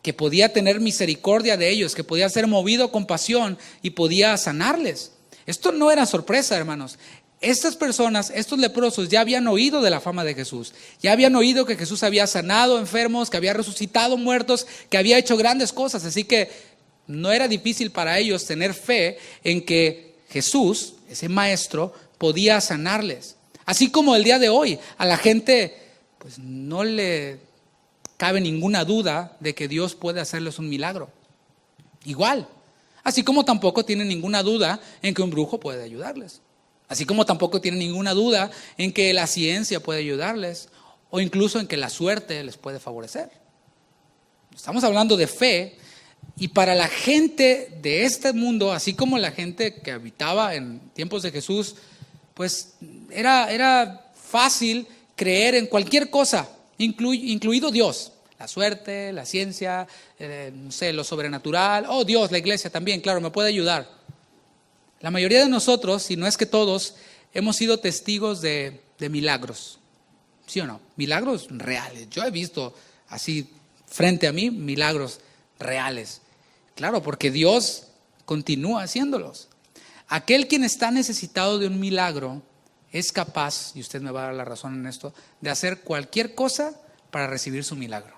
que podía tener misericordia de ellos, que podía ser movido con pasión y podía sanarles. Esto no era sorpresa, hermanos. Estas personas, estos leprosos, ya habían oído de la fama de Jesús. Ya habían oído que Jesús había sanado enfermos, que había resucitado muertos, que había hecho grandes cosas. Así que no era difícil para ellos tener fe en que Jesús, ese Maestro, podía sanarles. Así como el día de hoy a la gente pues no le cabe ninguna duda de que Dios puede hacerles un milagro. Igual. Así como tampoco tienen ninguna duda en que un brujo puede ayudarles. Así como tampoco tienen ninguna duda en que la ciencia puede ayudarles o incluso en que la suerte les puede favorecer. Estamos hablando de fe, y para la gente de este mundo, así como la gente que habitaba en tiempos de Jesús, pues era fácil creer en cualquier cosa, incluido Dios. La suerte, la ciencia, no sé, lo sobrenatural. Oh, Dios, la iglesia también, claro, me puede ayudar. La mayoría de nosotros, si no es que todos, hemos sido testigos de milagros. ¿Sí o no? Milagros reales. Yo he visto así frente a mí milagros reales. Claro, porque Dios continúa haciéndolos. Aquel quien está necesitado de un milagro es capaz, y usted me va a dar la razón en esto, de hacer cualquier cosa para recibir su milagro.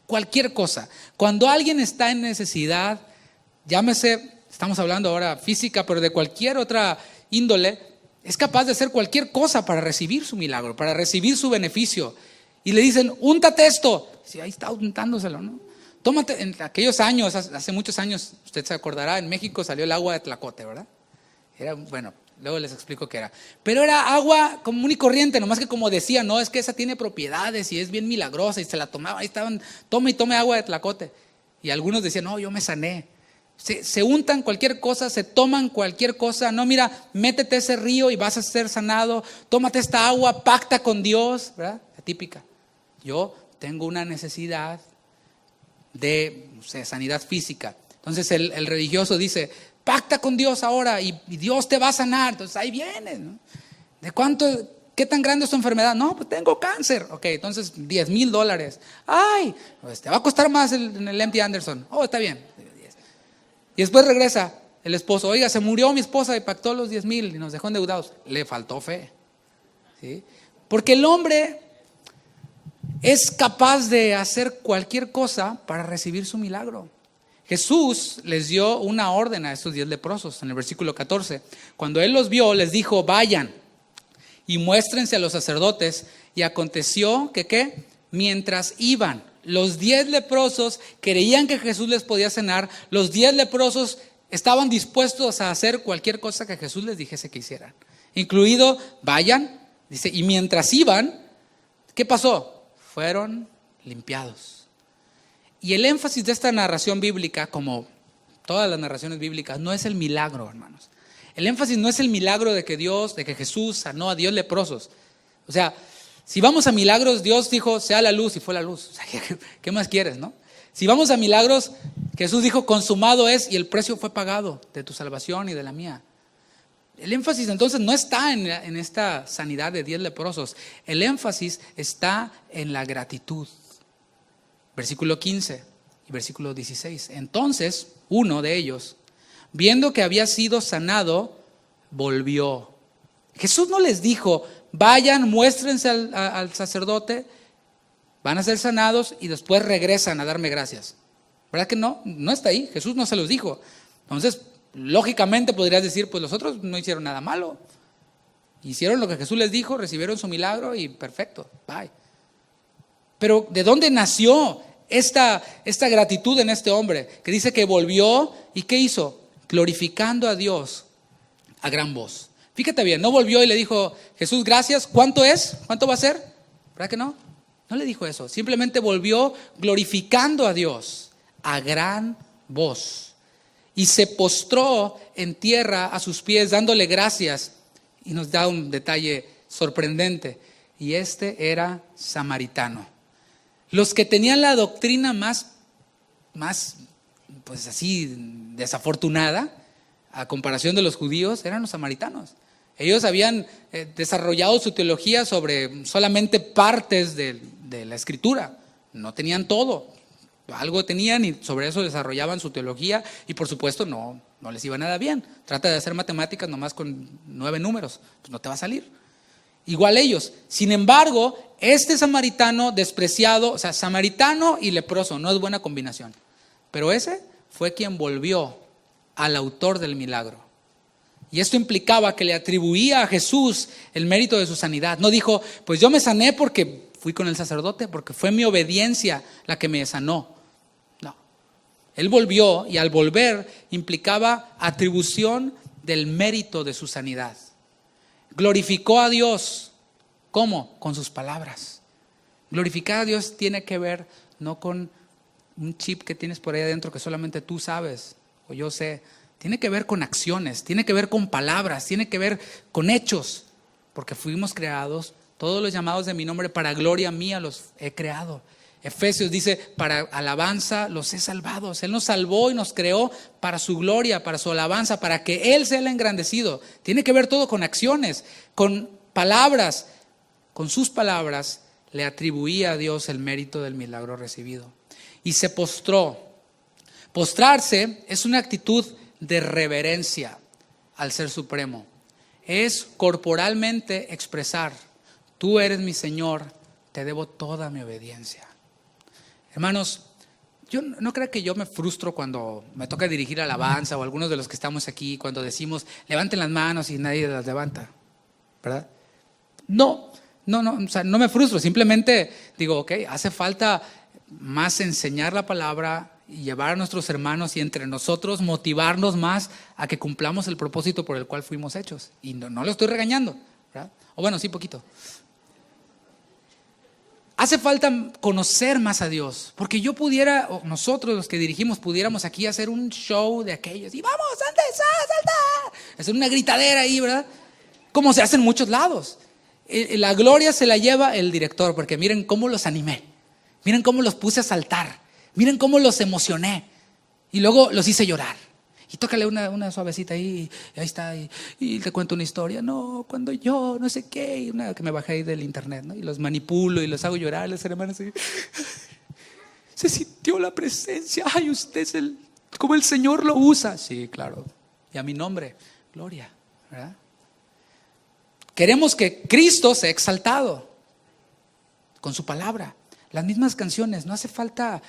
Cualquier cosa. Cuando alguien está en necesidad, llámese, estamos hablando ahora física, pero de cualquier otra índole, es capaz de hacer cualquier cosa para recibir su milagro, para recibir su beneficio. Y le dicen, úntate esto. Sí, ahí está untándoselo, ¿no? Tómate, en aquellos años, hace muchos años, usted se acordará, en México salió el agua de Tlacote, ¿verdad? Era, bueno, luego les explico qué era. Pero era agua común y corriente, nomás que como decía, no, es que esa tiene propiedades y es bien milagrosa y se la tomaba, ahí estaban, tome y tome agua de Tlacote. Y algunos decían, no, yo me sané. Se untan cualquier cosa, se toman cualquier cosa. No, mira, métete a ese río y vas a ser sanado. Tómate esta agua, pacta con Dios, ¿verdad? La típica. Yo tengo una necesidad de, no sé, sanidad física. Entonces el religioso dice, pacta con Dios ahora y Dios te va a sanar. Entonces ahí vienes, ¿no? ¿De cuánto, qué tan grande es tu enfermedad? No, pues tengo cáncer. Ok, entonces $10,000. Ay, pues te va a costar más en el MD Anderson. Oh, está bien. Y después regresa el esposo, oiga, se murió mi esposa y pactó los 10,000 y nos dejó endeudados. Le faltó fe, ¿sí? Porque el hombre es capaz de hacer cualquier cosa para recibir su milagro. Jesús les dio una orden a estos 10 leprosos en el versículo 14. Cuando Él los vio, les dijo, vayan y muéstrense a los sacerdotes. Y aconteció que, ¿qué? Mientras iban, los 10 leprosos creían que Jesús les podía sanar. Los 10 leprosos estaban dispuestos a hacer cualquier cosa que Jesús les dijese que hicieran. Incluido, vayan, dice, y mientras iban, ¿qué pasó? Fueron limpiados. Y el énfasis de esta narración bíblica, como todas las narraciones bíblicas, no es el milagro, hermanos. El énfasis no es el milagro de que Jesús sanó a 10 leprosos. O sea, si vamos a milagros, Dios dijo, sea la luz, y fue la luz. O sea, ¿qué más quieres, no? Si vamos a milagros, Jesús dijo, consumado es, y el precio fue pagado de tu salvación y de la mía. El énfasis entonces no está en esta sanidad de 10 leprosos. El énfasis está en la gratitud. Versículo 15 y versículo 16. Entonces, uno de ellos, viendo que había sido sanado, volvió. Jesús no les dijo, vayan, muéstrense al sacerdote, van a ser sanados y después regresan a darme gracias. ¿Verdad que no? No está ahí, Jesús no se los dijo. Entonces, lógicamente podrías decir, pues los otros no hicieron nada malo. Hicieron lo que Jesús les dijo, recibieron su milagro y perfecto, bye. Pero ¿de dónde nació esta gratitud en este hombre? Que dice que volvió y ¿qué hizo? Glorificando a Dios a gran voz. Fíjate bien, no volvió y le dijo, Jesús, gracias, ¿cuánto es? ¿Cuánto va a ser? ¿Verdad que no? No le dijo eso, simplemente volvió glorificando a Dios a gran voz. Y se postró en tierra a sus pies dándole gracias. Y nos da un detalle sorprendente. Y este era samaritano. Los que tenían la doctrina más pues así, desafortunada, a comparación de los judíos, eran los samaritanos. Ellos habían desarrollado su teología sobre solamente partes de la escritura. No tenían todo. Algo tenían y sobre eso desarrollaban su teología y por supuesto no les iba nada bien. Trata de hacer matemáticas nomás con 9 números, pues no te va a salir. Igual ellos. Sin embargo, este samaritano despreciado, o sea, samaritano y leproso, no es buena combinación. Pero ese fue quien volvió al autor del milagro. Y esto implicaba que le atribuía a Jesús el mérito de su sanidad. No dijo, pues yo me sané porque fui con el sacerdote, porque fue mi obediencia la que me sanó. No. Él volvió y al volver implicaba atribución del mérito de su sanidad. Glorificó a Dios. ¿Cómo? Con sus palabras. Glorificar a Dios tiene que ver no con un chip que tienes por ahí adentro que solamente tú sabes o yo sé. Tiene que ver con acciones, tiene que ver con palabras, tiene que ver con hechos, porque fuimos creados Todos los llamados de mi nombre para gloria mía los he creado. Efesios dice, para alabanza los he salvado. Él nos salvó y nos creó para su gloria, para su alabanza, para que Él sea el engrandecido. Tiene que ver todo con acciones, con palabras. Con sus palabras le atribuía a Dios el mérito del milagro recibido. Y se postró. Postrarse es una actitud de reverencia al Ser Supremo. Es corporalmente expresar, tú eres mi Señor, te debo toda mi obediencia. Hermanos, yo no creo que yo me frustro cuando me toca dirigir alabanza o algunos de los que estamos aquí, cuando decimos, levanten las manos y nadie las levanta, ¿verdad? No, o sea, no me frustro, simplemente digo, ok, hace falta más enseñar la palabra y llevar a nuestros hermanos y entre nosotros motivarnos más a que cumplamos el propósito por el cual fuimos hechos. Y no lo estoy regañando, ¿verdad? O bueno, sí, poquito. Hace falta conocer más a Dios, porque yo pudiera, o nosotros los que dirigimos, pudiéramos aquí hacer un show de aquellos y vamos, salta, hacer una gritadera ahí, ¿verdad? Como se hace en muchos lados. La gloria se la lleva el director, porque miren cómo los animé, miren cómo los puse a saltar, miren cómo los emocioné y luego los hice llorar. Y tócale una suavecita ahí, y ahí está, y te cuento una historia. No, cuando yo, no sé qué, y una que me bajé ahí del internet, ¿no? Y los manipulo y los hago llorar, los hermanos así. Se sintió la presencia. Ay, usted es como el Señor lo usa. Sí, claro. Y a mi nombre, gloria, ¿verdad? Queremos que Cristo sea exaltado con su palabra. Las mismas canciones, no hace falta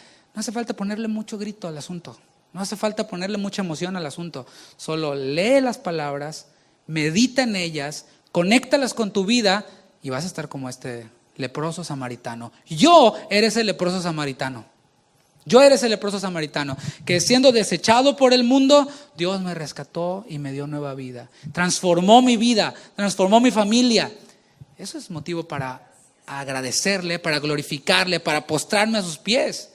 ponerle mucho grito al asunto. No hace falta ponerle mucha emoción al asunto. Solo lee las palabras, medita en ellas, conéctalas con tu vida y vas a estar como este leproso samaritano. Yo eres el leproso samaritano. Yo eres el leproso samaritano que siendo desechado por el mundo, Dios me rescató y me dio nueva vida. Transformó mi vida, transformó mi familia. Eso es motivo para agradecerle, para glorificarle, para postrarme a sus pies.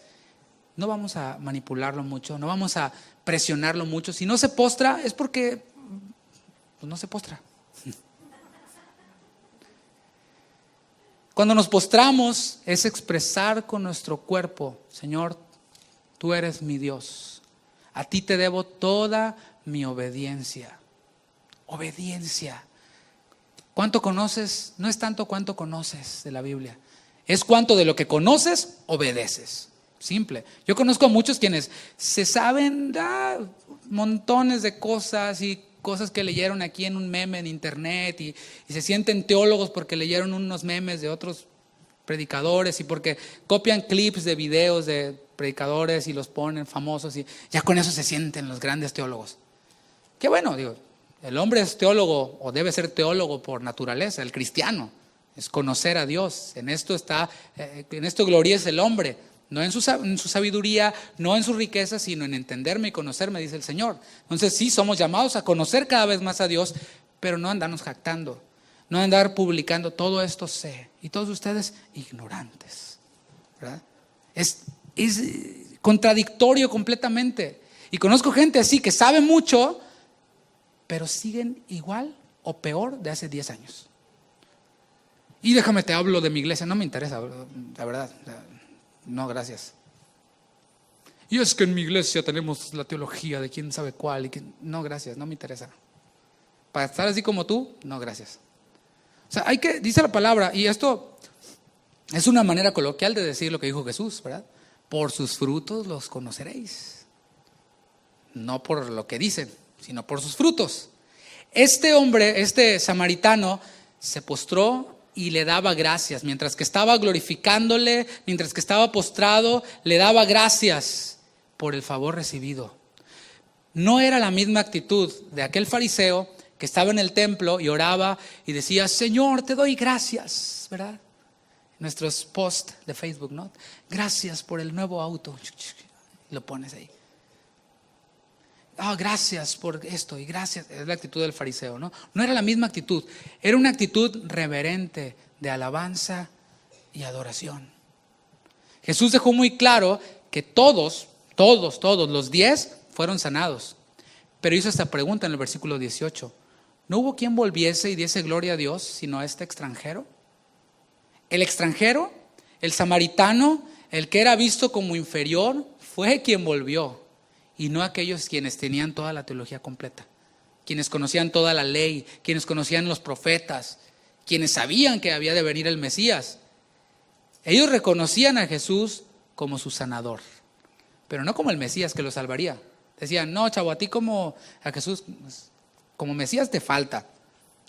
No vamos a manipularlo mucho, no vamos a presionarlo mucho. Si no se postra es porque pues no se postra. Cuando nos postramos es expresar con nuestro cuerpo, Señor, tú eres mi Dios. A ti te debo toda mi obediencia. Obediencia. ¿Cuánto conoces? No es tanto cuánto conoces de la Biblia. Es cuánto de lo que conoces, obedeces. Simple. Yo conozco a muchos quienes se saben montones de cosas y cosas que leyeron aquí en un meme en internet y se sienten teólogos porque leyeron unos memes de otros predicadores y porque copian clips de videos de predicadores y los ponen famosos y ya con eso se sienten los grandes teólogos. Qué bueno, digo, el hombre es teólogo o debe ser teólogo por naturaleza, el cristiano es conocer a Dios. En esto gloria es el hombre. No en su sabiduría, no en su riqueza, sino en entenderme y conocerme, dice el Señor. Entonces sí, somos llamados a conocer cada vez más a Dios, pero no andarnos jactando, no andar publicando, todo esto sé. Y todos ustedes ignorantes, ¿verdad? Es contradictorio completamente. Y conozco gente así que sabe mucho, pero siguen igual o peor de hace 10 años. Y déjame te hablo de mi iglesia, no me interesa, la verdad. No, gracias. Y es que en mi iglesia tenemos la teología de quién sabe cuál. No, gracias, no me interesa. Para estar así como tú, no, gracias. O sea, dice la palabra, y esto es una manera coloquial de decir lo que dijo Jesús, ¿verdad? Por sus frutos los conoceréis. No por lo que dicen, sino por sus frutos. Este hombre, este samaritano, se postró y le daba gracias. Mientras que estaba glorificándole, mientras que estaba postrado, le daba gracias por el favor recibido. No era la misma actitud de aquel fariseo que estaba en el templo y oraba y decía, Señor, te doy gracias, ¿verdad? Nuestros posts de Facebook, ¿no? Gracias por el nuevo auto. Lo pones ahí. Gracias por esto y gracias. Es la actitud del fariseo, ¿no? No era la misma actitud. Era una actitud reverente de alabanza y adoración. Jesús dejó muy claro que todos los 10 fueron sanados. Pero hizo esta pregunta en el versículo 18. ¿No hubo quien volviese y diese gloria a Dios sino a este extranjero? El extranjero, el samaritano, el que era visto como inferior, fue quien volvió, y no aquellos quienes tenían toda la teología completa, quienes conocían toda la ley, quienes conocían los profetas, quienes sabían que había de venir el Mesías. Ellos reconocían a Jesús como su sanador, pero no como el Mesías que lo salvaría. Decían, no, chavo, a ti como a Jesús, como Mesías te falta.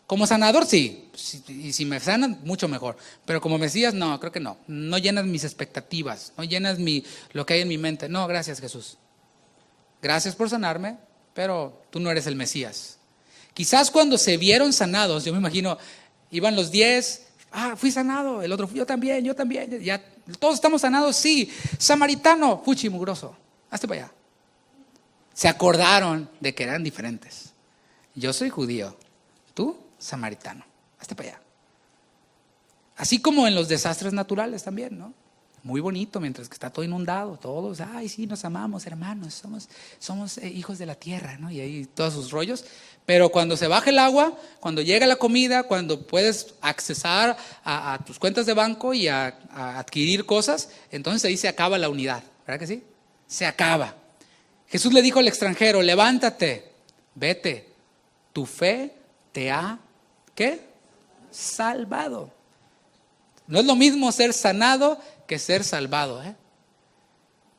Como sanador sí, y si me sanan, mucho mejor. Pero como Mesías, no, creo que no. No llenas mis expectativas, no llenas lo que hay en mi mente. No, gracias Jesús. Gracias por sanarme, pero tú no eres el Mesías. Quizás cuando se vieron sanados, yo me imagino, iban los 10, fui sanado, el otro, yo también, ya, todos estamos sanados, sí. Samaritano, fuchi mugroso, hazte para allá. Se acordaron de que eran diferentes. Yo soy judío, tú samaritano, hazte para allá. Así como en los desastres naturales también, ¿no? Muy bonito, mientras que está todo inundado, todos, ay sí, nos amamos hermanos, somos hijos de la tierra, ¿no? Y ahí todos sus rollos. Pero cuando se baja el agua, cuando llega la comida, cuando puedes accesar a tus cuentas de banco y a adquirir cosas, entonces ahí se acaba la unidad, ¿verdad que sí? Se acaba. Jesús le dijo al extranjero, levántate, vete, tu fe te ha, ¿qué? Salvado. No es lo mismo ser sanado que ser salvado, ¿eh?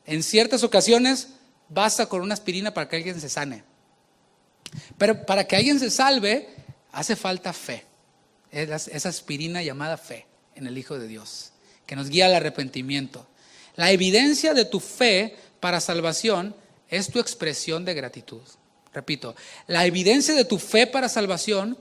En ciertas ocasiones basta con una aspirina para que alguien se sane. Pero para que alguien se salve, hace falta fe. Esa aspirina llamada fe en el Hijo de Dios, que nos guía al arrepentimiento. La evidencia de tu fe para salvación es tu expresión de gratitud. Repito, la evidencia de tu fe para salvación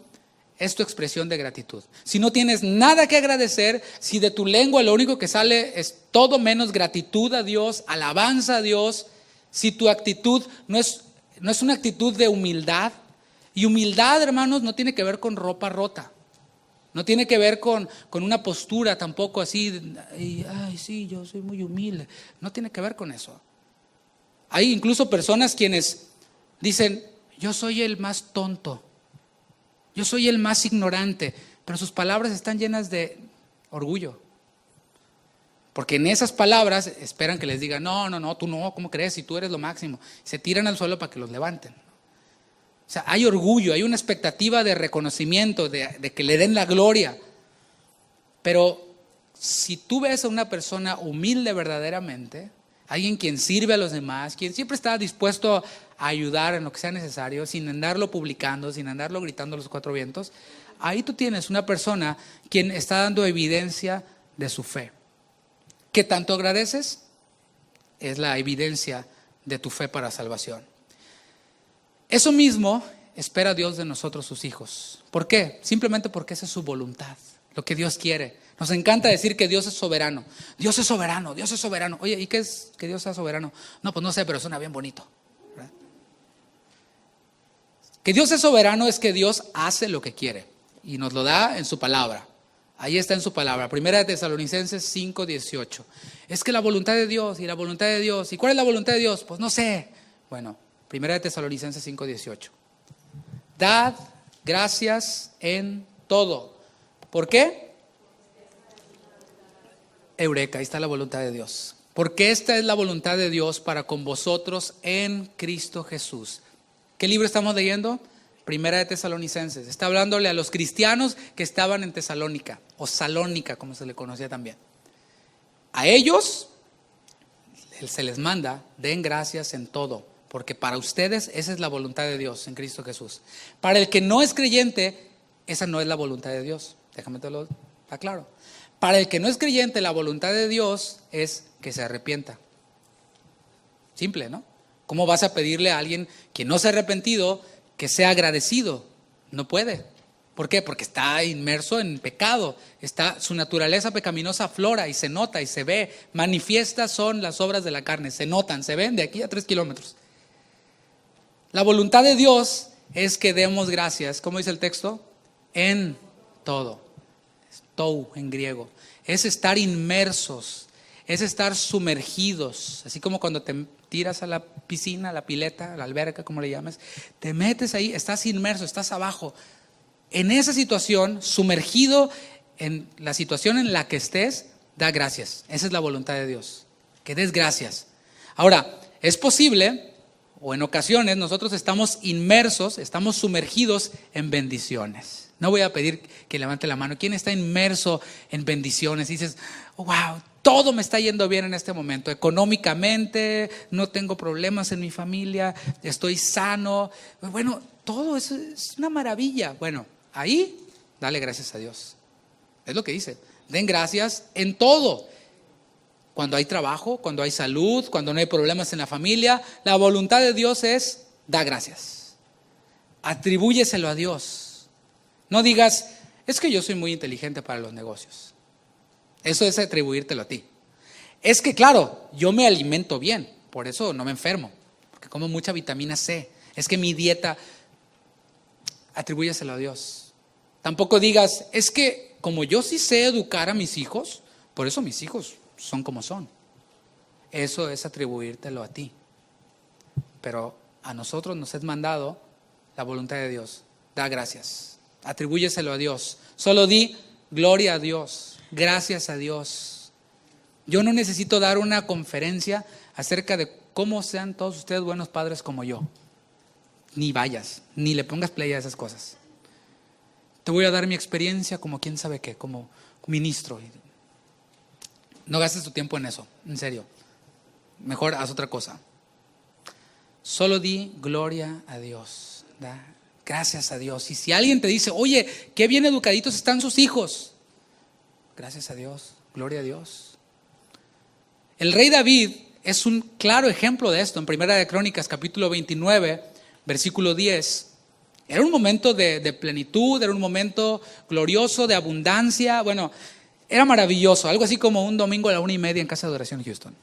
es tu expresión de gratitud. Si no tienes nada que agradecer, si de tu lengua lo único que sale es todo menos gratitud a Dios, alabanza a Dios, si tu actitud no es una actitud de humildad, y humildad, hermanos, no tiene que ver con ropa rota, no tiene que ver con una postura tampoco así, ay sí, yo soy muy humilde, no tiene que ver con eso. Hay incluso personas quienes dicen, yo soy el más tonto, yo soy el más ignorante, pero sus palabras están llenas de orgullo. Porque en esas palabras esperan que les digan, no, tú no, ¿cómo crees? Si tú eres lo máximo. Se tiran al suelo para que los levanten. O sea, hay orgullo, hay una expectativa de reconocimiento, de que le den la gloria. Pero si tú ves a una persona humilde verdaderamente, alguien quien sirve a los demás, quien siempre está dispuesto a ayudar en lo que sea necesario, sin andarlo publicando, sin andarlo gritando a los cuatro vientos, ahí tú tienes una persona quien está dando evidencia de su fe. ¿Qué tanto agradeces? Es la evidencia de tu fe para salvación. Eso mismo espera Dios de nosotros, sus hijos. ¿Por qué? Simplemente porque esa es su voluntad, lo que Dios quiere. Nos encanta decir que Dios es soberano. Dios es soberano, Dios es soberano. Oye, ¿y qué es que Dios sea soberano? No, pues no sé, pero suena bien bonito, ¿verdad? Que Dios es soberano es que Dios hace lo que quiere y nos lo da en su palabra. Ahí está en su palabra, 1 Tesalonicenses 5:18. Es que la voluntad de Dios y la voluntad de Dios. ¿Y cuál es la voluntad de Dios? Pues no sé. Bueno, 1 Tesalonicenses 5:18. Dad gracias en todo. ¿Por qué? Eureka, ahí está la voluntad de Dios. Porque esta es la voluntad de Dios para con vosotros en Cristo Jesús. ¿Qué libro estamos leyendo? 1 Tesalonicenses. Está hablándole a los cristianos que estaban en Tesalónica, o Salónica, como se le conocía también. A ellos se les manda, den gracias en todo, porque para ustedes esa es la voluntad de Dios en Cristo Jesús. Para el que no es creyente, esa no es la voluntad de Dios. Déjame te lo aclaro. Para el que no es creyente, la voluntad de Dios es que se arrepienta. Simple, ¿no? ¿Cómo vas a pedirle a alguien que no se ha arrepentido que sea agradecido? No puede. ¿Por qué? Porque está inmerso en pecado. Su naturaleza pecaminosa aflora y se nota y se ve. Manifiestas son las obras de la carne. Se notan, se ven de aquí a 3 kilómetros. La voluntad de Dios es que demos gracias. ¿Cómo dice el texto? En todo. Tou en griego. Es estar inmersos. Es estar sumergidos. Así como cuando te tiras a la piscina, a la pileta, a la alberca, como le llames, te metes ahí, estás inmerso, estás abajo. En esa situación, sumergido en la situación en la que estés, da gracias. Esa es la voluntad de Dios, que des gracias. Ahora, es posible, o en ocasiones nosotros estamos inmersos, estamos sumergidos en bendiciones. No voy a pedir que levante la mano. ¿Quién está inmerso en bendiciones? Y dices, oh, wow, todo me está yendo bien en este momento. Económicamente, no tengo problemas en mi familia, estoy sano. Bueno, todo eso es una maravilla. Bueno, ahí, dale gracias a Dios. Es lo que dice. Den gracias en todo. Cuando hay trabajo, cuando hay salud, cuando no hay problemas en la familia, la voluntad de Dios es, da gracias. Atribúyeselo a Dios. No digas, es que yo soy muy inteligente para los negocios. Eso es atribuírtelo a ti. Es que claro, yo me alimento bien, por eso no me enfermo, porque como mucha vitamina C. Es que mi dieta, atribúyeselo a Dios. Tampoco digas, es que como yo sí sé educar a mis hijos, por eso mis hijos son como son. Eso es atribuírtelo a ti. Pero a nosotros nos es mandado la voluntad de Dios. Da gracias. Atribúyeselo a Dios. Solo di gloria a Dios. Gracias a Dios. Yo no necesito dar una conferencia acerca de cómo sean todos ustedes buenos padres como yo. Ni vayas, ni le pongas play a esas cosas. Te voy a dar mi experiencia como quién sabe qué, como ministro. No gastes tu tiempo en eso, en serio. Mejor haz otra cosa. Solo di gloria a Dios. Da gracias a Dios. Y si alguien te dice, oye, qué bien educaditos están sus hijos. Gracias a Dios, gloria a Dios. El rey David es un claro ejemplo de esto. En Primera de Crónicas, capítulo 29, versículo 10. Era un momento de plenitud, era un momento glorioso, de abundancia. Bueno, era maravilloso, algo así como un domingo a la 1:30 en Casa de Oración en Houston.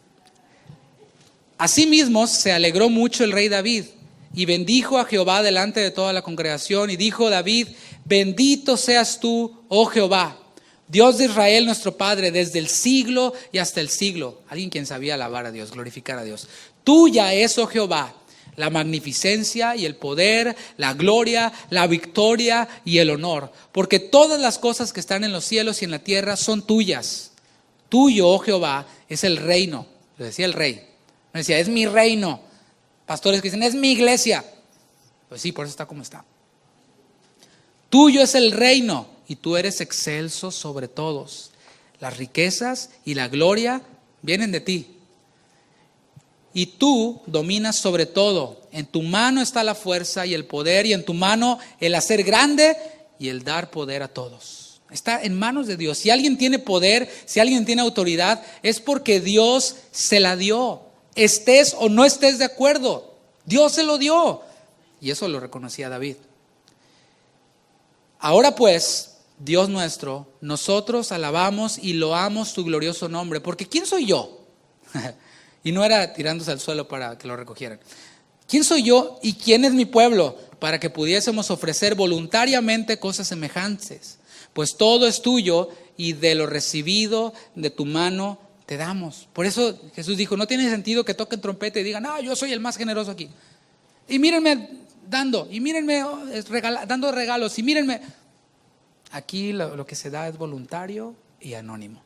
Asimismo, se alegró mucho el rey David y bendijo a Jehová delante de toda la congregación. Y dijo David, bendito seas tú, oh Jehová, Dios de Israel nuestro Padre, desde el siglo y hasta el siglo. Alguien quien sabía alabar a Dios, glorificar a Dios. Tuya es, oh Jehová, la magnificencia y el poder, la gloria, la victoria y el honor. Porque todas las cosas que están en los cielos y en la tierra son tuyas. Tuyo, oh Jehová, es el reino. Lo decía el rey. No decía, es mi reino. Pastores que dicen, es mi iglesia. Pues sí, por eso está como está. Tuyo es el reino y tú eres excelso sobre todos. Las riquezas y la gloria vienen de ti. Y tú dominas sobre todo. En tu mano está la fuerza y el poder, y en tu mano el hacer grande y el dar poder a todos. Está en manos de Dios. Si alguien tiene poder, si alguien tiene autoridad, es porque Dios se la dio. Estés o no estés de acuerdo, Dios se lo dio. Y eso lo reconocía David. Ahora pues, Dios nuestro, nosotros alabamos y loamos tu glorioso nombre. Porque ¿quién soy yo? Y no era tirándose al suelo para que lo recogieran. ¿Quién soy yo y quién es mi pueblo para que pudiésemos ofrecer voluntariamente cosas semejantes? Pues todo es tuyo y de lo recibido de tu mano te damos. Por eso Jesús dijo, no tiene sentido que toquen trompeta y digan, yo soy el más generoso aquí. Y mírenme dando, y mírenme dando regalos, y mírenme. Aquí lo que se da es voluntario y anónimo.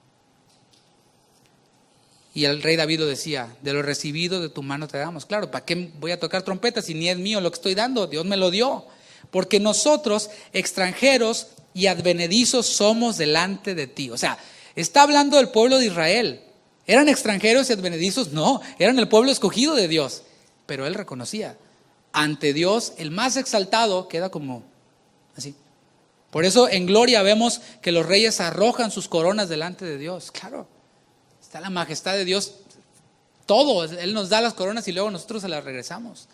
Y el rey David lo decía, de lo recibido de tu mano te damos. Claro, ¿para qué voy a tocar trompeta si ni es mío lo que estoy dando? Dios me lo dio. Porque nosotros, extranjeros y advenedizos, somos delante de ti. O sea, está hablando del pueblo de Israel. ¿Eran extranjeros y advenedizos? No, eran el pueblo escogido de Dios. Pero él reconocía, ante Dios, el más exaltado queda como así. Por eso en gloria vemos que los reyes arrojan sus coronas delante de Dios. Claro, está la majestad de Dios. Todo, Él nos da las coronas y luego nosotros se las regresamos.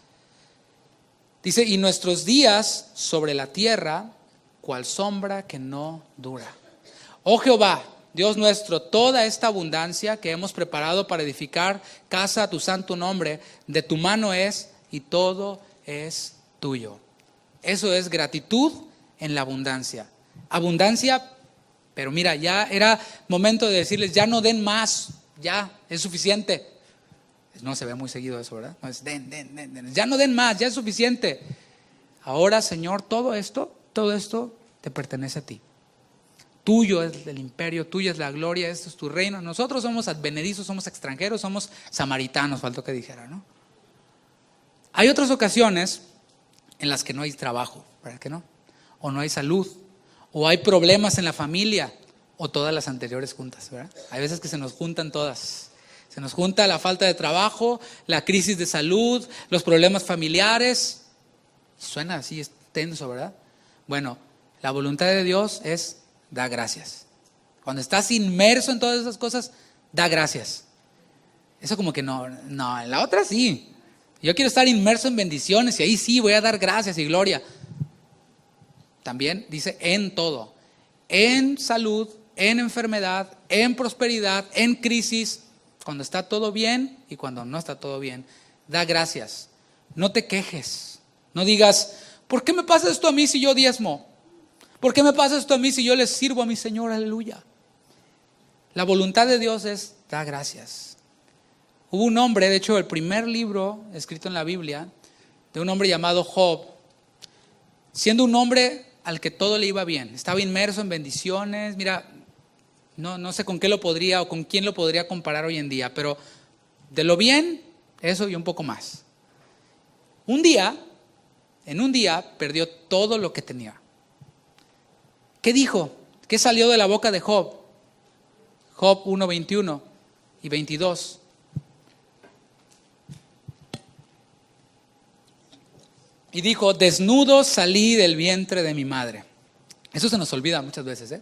Dice, y nuestros días sobre la tierra, cual sombra que no dura. Oh Jehová, Dios nuestro, toda esta abundancia que hemos preparado para edificar casa a tu santo nombre, de tu mano es y todo es tuyo. Eso es gratitud en la abundancia. Abundancia, pero mira, ya era momento de decirles, ya no den más, ya es suficiente. No se ve muy seguido eso, ¿verdad? No es den. Ya no den más, ya es suficiente. Ahora, Señor, todo esto te pertenece a ti. Tuyo es el imperio, tuya es la gloria, esto es tu reino. Nosotros somos advenedizos, somos extranjeros, somos samaritanos, faltó que dijera, ¿no? Hay otras ocasiones en las que no hay trabajo, ¿verdad que no? O no hay salud, o hay problemas en la familia, o todas las anteriores juntas, ¿verdad? Hay veces que se nos juntan todas. Se nos junta la falta de trabajo, la crisis de salud, los problemas familiares. Suena así, es tenso, ¿verdad? Bueno, la voluntad de Dios es da gracias. Cuando estás inmerso en todas esas cosas, da gracias. Eso como que no, en la otra sí. Yo quiero estar inmerso en bendiciones y ahí sí voy a dar gracias y gloria. También dice en todo, en salud, en enfermedad, en prosperidad, en crisis, cuando está todo bien y cuando no está todo bien, da gracias. No te quejes, no digas, ¿por qué me pasa esto a mí si yo diezmo? ¿Por qué me pasa esto a mí si yo les sirvo a mi Señor? Aleluya. La voluntad de Dios es da gracias. Hubo un hombre, de hecho el primer libro escrito en la Biblia, de un hombre llamado Job, siendo un hombre al que todo le iba bien, estaba inmerso en bendiciones. Mira, no sé con qué lo podría o con quién lo podría comparar hoy en día, pero de lo bien, eso y un poco más. En un día perdió todo lo que tenía. ¿Qué dijo? ¿Qué salió de la boca de Job? Job 1, 21 y 22. Y dijo, desnudo salí del vientre de mi madre. Eso se nos olvida muchas veces, ¿eh?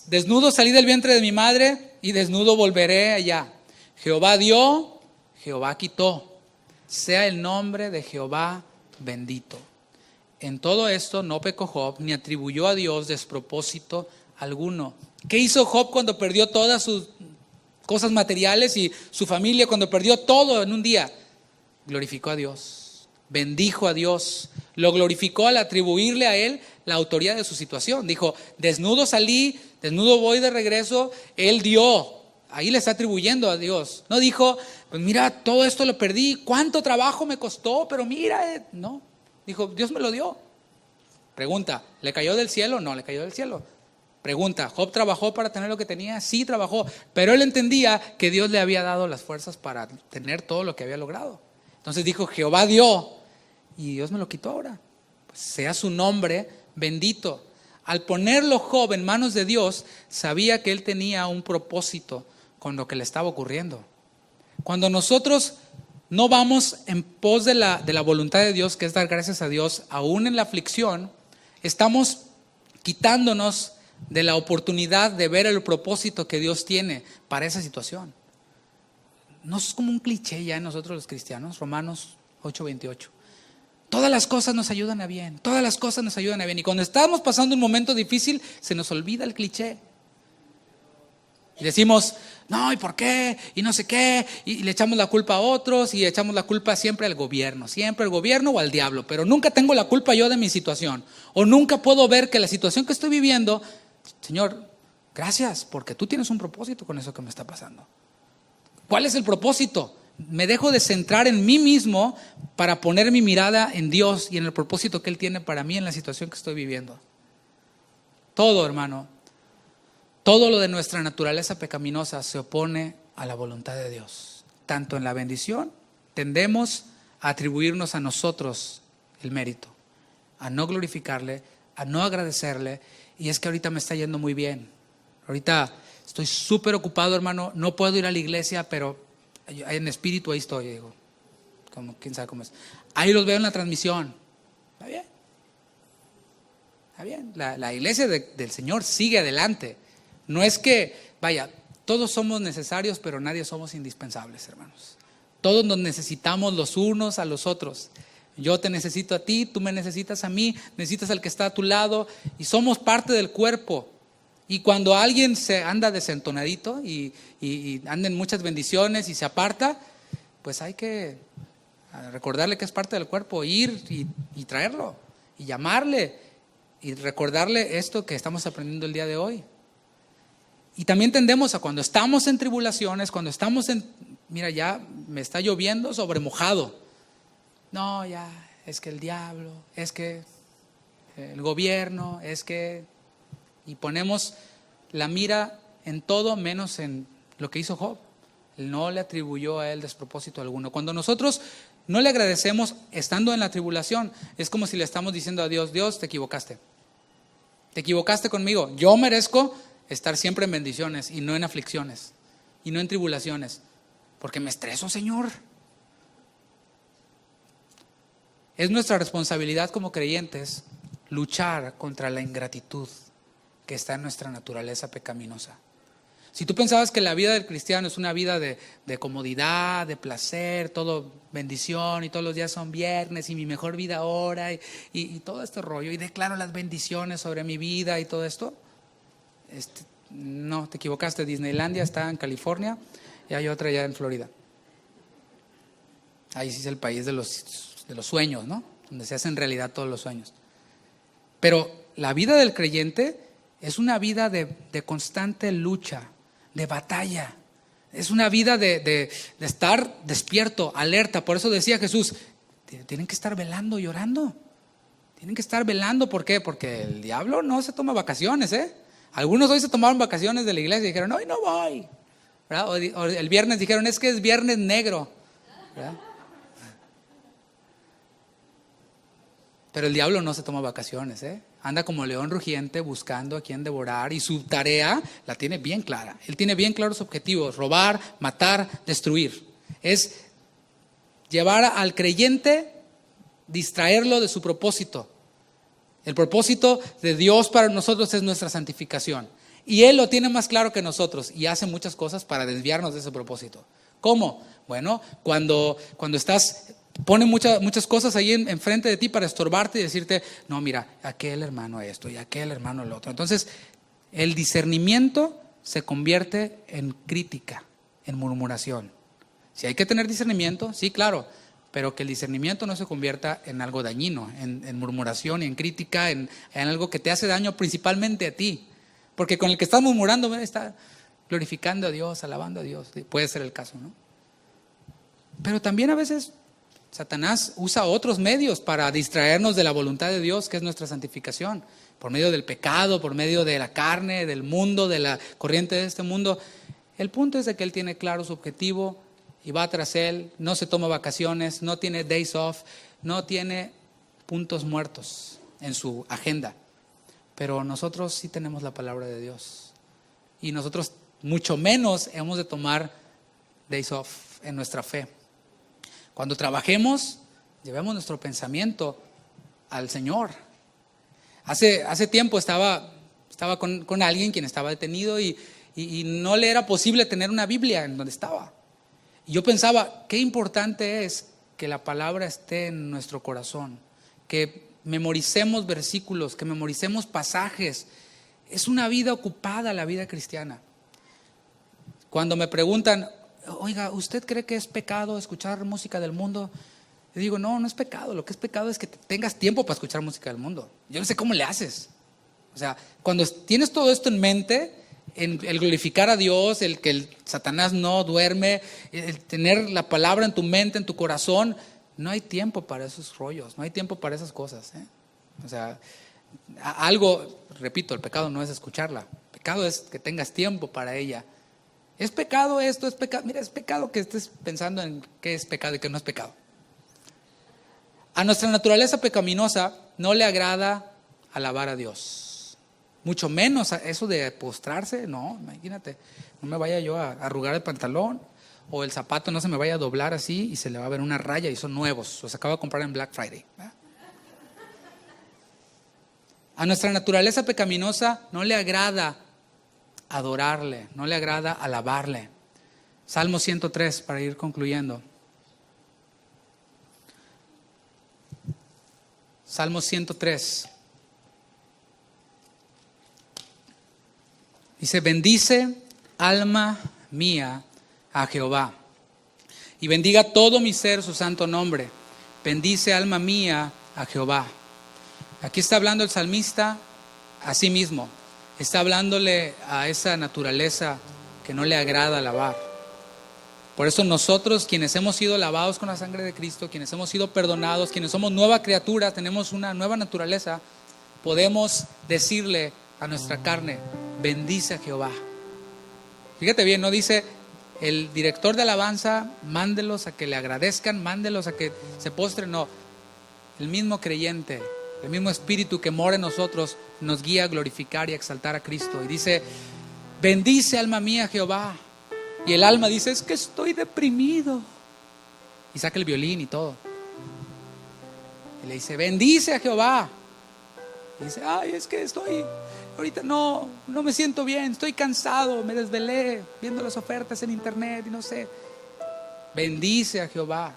Desnudo salí del vientre de mi madre y desnudo volveré allá. Jehová dio, Jehová quitó. Sea el nombre de Jehová bendito. En todo esto no pecó Job ni atribuyó a Dios despropósito alguno. ¿Qué hizo Job cuando perdió todas sus cosas materiales y su familia, cuando perdió todo en un día? Glorificó a Dios, bendijo a Dios, lo glorificó al atribuirle a él la autoridad de su situación. Dijo, desnudo salí, desnudo voy de regreso, él dio. Ahí le está atribuyendo a Dios. No dijo, pues mira, todo esto lo perdí, cuánto trabajo me costó, pero mira, no. Dijo, Dios me lo dio. Pregunta, ¿le cayó del cielo? No, le cayó del cielo. Pregunta, ¿Job trabajó para tener lo que tenía? Sí, trabajó, pero él entendía que Dios le había dado las fuerzas para tener todo lo que había logrado. Entonces dijo, Jehová dio y Dios me lo quitó ahora. Pues sea su nombre bendito. Al ponerlo Job en manos de Dios, sabía que él tenía un propósito con lo que le estaba ocurriendo. Cuando nosotros no vamos en pos de la voluntad de Dios, que es dar gracias a Dios, aún en la aflicción, estamos quitándonos de la oportunidad de ver el propósito que Dios tiene para esa situación. No es como un cliché ya en nosotros los cristianos, Romanos 8:28. Todas las cosas nos ayudan a bien, todas las cosas nos ayudan a bien. Y cuando estamos pasando un momento difícil, se nos olvida el cliché. Y decimos, no, ¿y por qué? Y no sé qué. Y le echamos la culpa a otros y echamos la culpa siempre al gobierno. Siempre al gobierno o al diablo. Pero nunca tengo la culpa yo de mi situación. O nunca puedo ver que la situación que estoy viviendo, Señor, gracias, porque tú tienes un propósito con eso que me está pasando. ¿Cuál es el propósito? Me dejo de centrar en mí mismo para poner mi mirada en Dios y en el propósito que Él tiene para mí en la situación que estoy viviendo. Todo, hermano, todo lo de nuestra naturaleza pecaminosa se opone a la voluntad de Dios. Tanto en la bendición, tendemos a atribuirnos a nosotros el mérito, a no glorificarle, a no agradecerle. Y es que ahorita me está yendo muy bien. Ahorita estoy súper ocupado, hermano. No puedo ir a la iglesia, pero en espíritu ahí estoy. Digo, como, quién sabe cómo es. Ahí los veo en la transmisión. Está bien. Está bien. La iglesia del Señor sigue adelante. No es que, vaya, todos somos necesarios, pero nadie somos indispensables, hermanos. Todos nos necesitamos los unos a los otros. Yo te necesito a ti, tú me necesitas a mí, necesitas al que está a tu lado y somos parte del cuerpo. Y cuando alguien se anda desentonadito y anda en muchas bendiciones y se aparta, pues hay que recordarle que es parte del cuerpo, ir y traerlo y llamarle y recordarle esto que estamos aprendiendo el día de hoy. Y también tendemos a cuando estamos en tribulaciones, cuando estamos mira, ya me está lloviendo sobre mojado. No, ya, es que el diablo, es que el gobierno, es que y ponemos la mira en todo menos en lo que hizo Job. Él no le atribuyó a él despropósito alguno. Cuando nosotros no le agradecemos estando en la tribulación, es como si le estamos diciendo a Dios: Dios, te equivocaste. Te equivocaste conmigo. Yo merezco estar siempre en bendiciones y no en aflicciones y no en tribulaciones, porque me estreso, Señor. Es nuestra responsabilidad como creyentes luchar contra la ingratitud que está en nuestra naturaleza pecaminosa. Si tú pensabas que la vida del cristiano es una vida de comodidad, de placer, todo bendición y todos los días son viernes y mi mejor vida ahora y todo este rollo, y declaro las bendiciones sobre mi vida y todo esto, no, te equivocaste. Disneylandia está en California y hay otra ya en Florida. Ahí sí es el país de los sueños, ¿no? Donde se hacen realidad todos los sueños. Pero la vida del creyente es una vida de constante lucha, de batalla. Es una vida de estar despierto, alerta. Por eso decía Jesús, tienen que estar velando y orando. Tienen que estar velando. ¿Por qué? Porque el diablo no se toma vacaciones, ¿eh? Algunos hoy se tomaron vacaciones de la iglesia y dijeron, hoy no voy, ¿verdad? O el viernes dijeron, es que es viernes negro, ¿verdad? Pero el diablo no se toma vacaciones, ¿eh? Anda como león rugiente buscando a quien devorar, y su tarea la tiene bien clara. Él tiene bien claros objetivos: robar, matar, destruir. Es llevar al creyente, distraerlo de su propósito. El propósito de Dios para nosotros es nuestra santificación. Y Él lo tiene más claro que nosotros y hace muchas cosas para desviarnos de ese propósito. ¿Cómo? Bueno, cuando estás... Pone muchas cosas ahí enfrente de ti para estorbarte y decirte, no, mira, aquel hermano esto y aquel hermano lo otro. Entonces, el discernimiento se convierte en crítica, en murmuración. Si hay que tener discernimiento, sí, claro, pero que el discernimiento no se convierta en algo dañino, en murmuración y en crítica, en algo que te hace daño principalmente a ti. Porque con el que estás murmurando está glorificando a Dios, alabando a Dios. Puede ser el caso, ¿no? Pero también a veces Satanás usa otros medios para distraernos de la voluntad de Dios, que es nuestra santificación, por medio del pecado, por medio de la carne, del mundo, de la corriente de este mundo. El punto es de que Él tiene claro su objetivo y va tras Él, no se toma vacaciones, no tiene days off, no tiene puntos muertos en su agenda. Pero nosotros sí tenemos la palabra de Dios y nosotros mucho menos hemos de tomar days off en nuestra fe. Cuando trabajemos, llevemos nuestro pensamiento al Señor. Hace tiempo estaba con alguien quien estaba detenido y no le era posible tener una Biblia en donde estaba. Y yo pensaba, qué importante es que la palabra esté en nuestro corazón, que memoricemos versículos, que memoricemos pasajes. Es una vida ocupada la vida cristiana. Cuando me preguntan, oiga, ¿usted cree que es pecado escuchar música del mundo? Le digo, no es pecado. Lo que es pecado es que tengas tiempo para escuchar música del mundo. Yo no sé cómo le haces. O sea, cuando tienes todo esto en mente, el glorificar a Dios, el que el Satanás no duerme, el tener la palabra en tu mente, en tu corazón, no hay tiempo para esos rollos, no hay tiempo para esas cosas, ¿eh? O sea, repito, el pecado no es escucharla. El pecado es que tengas tiempo para ella. ¿Es pecado esto? ¿Es pecado? Mira, es pecado que estés pensando en qué es pecado y qué no es pecado. A nuestra naturaleza pecaminosa no le agrada alabar a Dios. Mucho menos eso de postrarse. No, imagínate, no me vaya yo a arrugar el pantalón o el zapato no se me vaya a doblar así y se le va a ver una raya y son nuevos. Los acabo de comprar en Black Friday, ¿verdad? A nuestra naturaleza pecaminosa no le agrada adorarle, no le agrada alabarle. Salmo 103, para ir concluyendo. Salmo 103. Dice, bendice alma mía a Jehová y bendiga todo mi ser su santo nombre. Bendice alma mía a Jehová. Aquí está hablando el salmista a sí mismo. Está hablándole a esa naturaleza que no le agrada alabar. Por eso nosotros, quienes hemos sido lavados con la sangre de Cristo, quienes hemos sido perdonados, quienes somos nueva criatura, tenemos una nueva naturaleza, podemos decirle a nuestra carne, bendice a Jehová. Fíjate bien, no dice el director de alabanza, mándelos a que le agradezcan, mándelos a que se postren, no. El mismo creyente, el mismo espíritu que mora en nosotros nos guía a glorificar y a exaltar a Cristo. Y dice, bendice alma mía Jehová. Y el alma dice, es que estoy deprimido. Y saca el violín y todo. Y le dice, bendice a Jehová. Y dice, ay, es que ahorita no me siento bien, estoy cansado, me desvelé viendo las ofertas en internet y no sé. Bendice a Jehová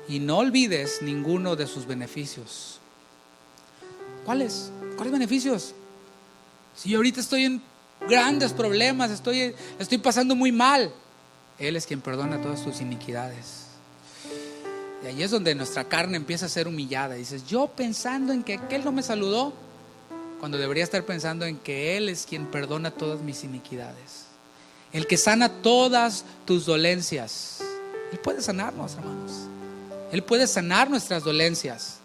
y no olvides ninguno de sus beneficios. ¿Cuáles beneficios? Si yo ahorita estoy en grandes problemas, estoy pasando muy mal, Él es quien perdona todas tus iniquidades. Y ahí es donde nuestra carne empieza a ser humillada. Dices, yo pensando en que aquel no me saludó, cuando debería estar pensando en que Él es quien perdona todas mis iniquidades, el que sana todas tus dolencias. Él puede sanarnos, hermanos. Él puede sanar nuestras dolencias.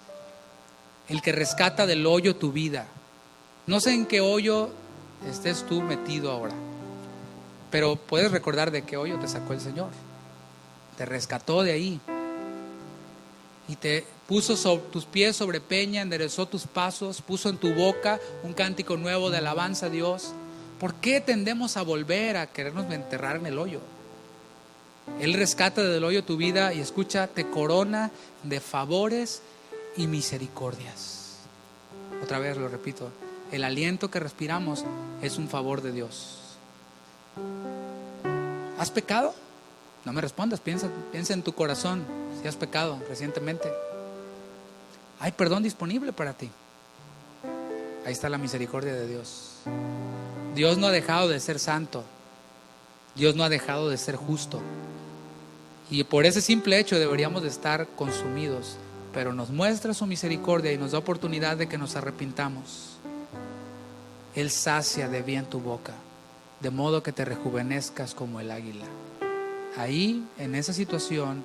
El que rescata del hoyo tu vida. No sé en qué hoyo estés tú metido ahora, pero puedes recordar de qué hoyo te sacó el Señor. Te rescató de ahí y te puso tus pies sobre peña, enderezó tus pasos, puso en tu boca un cántico nuevo de alabanza a Dios. ¿Por qué tendemos a volver a querernos enterrar en el hoyo? Él rescata del hoyo tu vida y escucha, te corona de favores y misericordias. Otra vez lo repito, el aliento que respiramos es un favor de Dios. ¿Has pecado? No me respondas, piensa en tu corazón si has pecado recientemente. Hay perdón disponible para ti. Ahí está la misericordia de Dios. Dios no ha dejado de ser santo. Dios no ha dejado de ser justo. Y por ese simple hecho deberíamos de estar consumidos. Pero nos muestra su misericordia y nos da oportunidad de que nos arrepintamos. Él sacia de bien tu boca, de modo que te rejuvenezcas como el águila. Ahí, en esa situación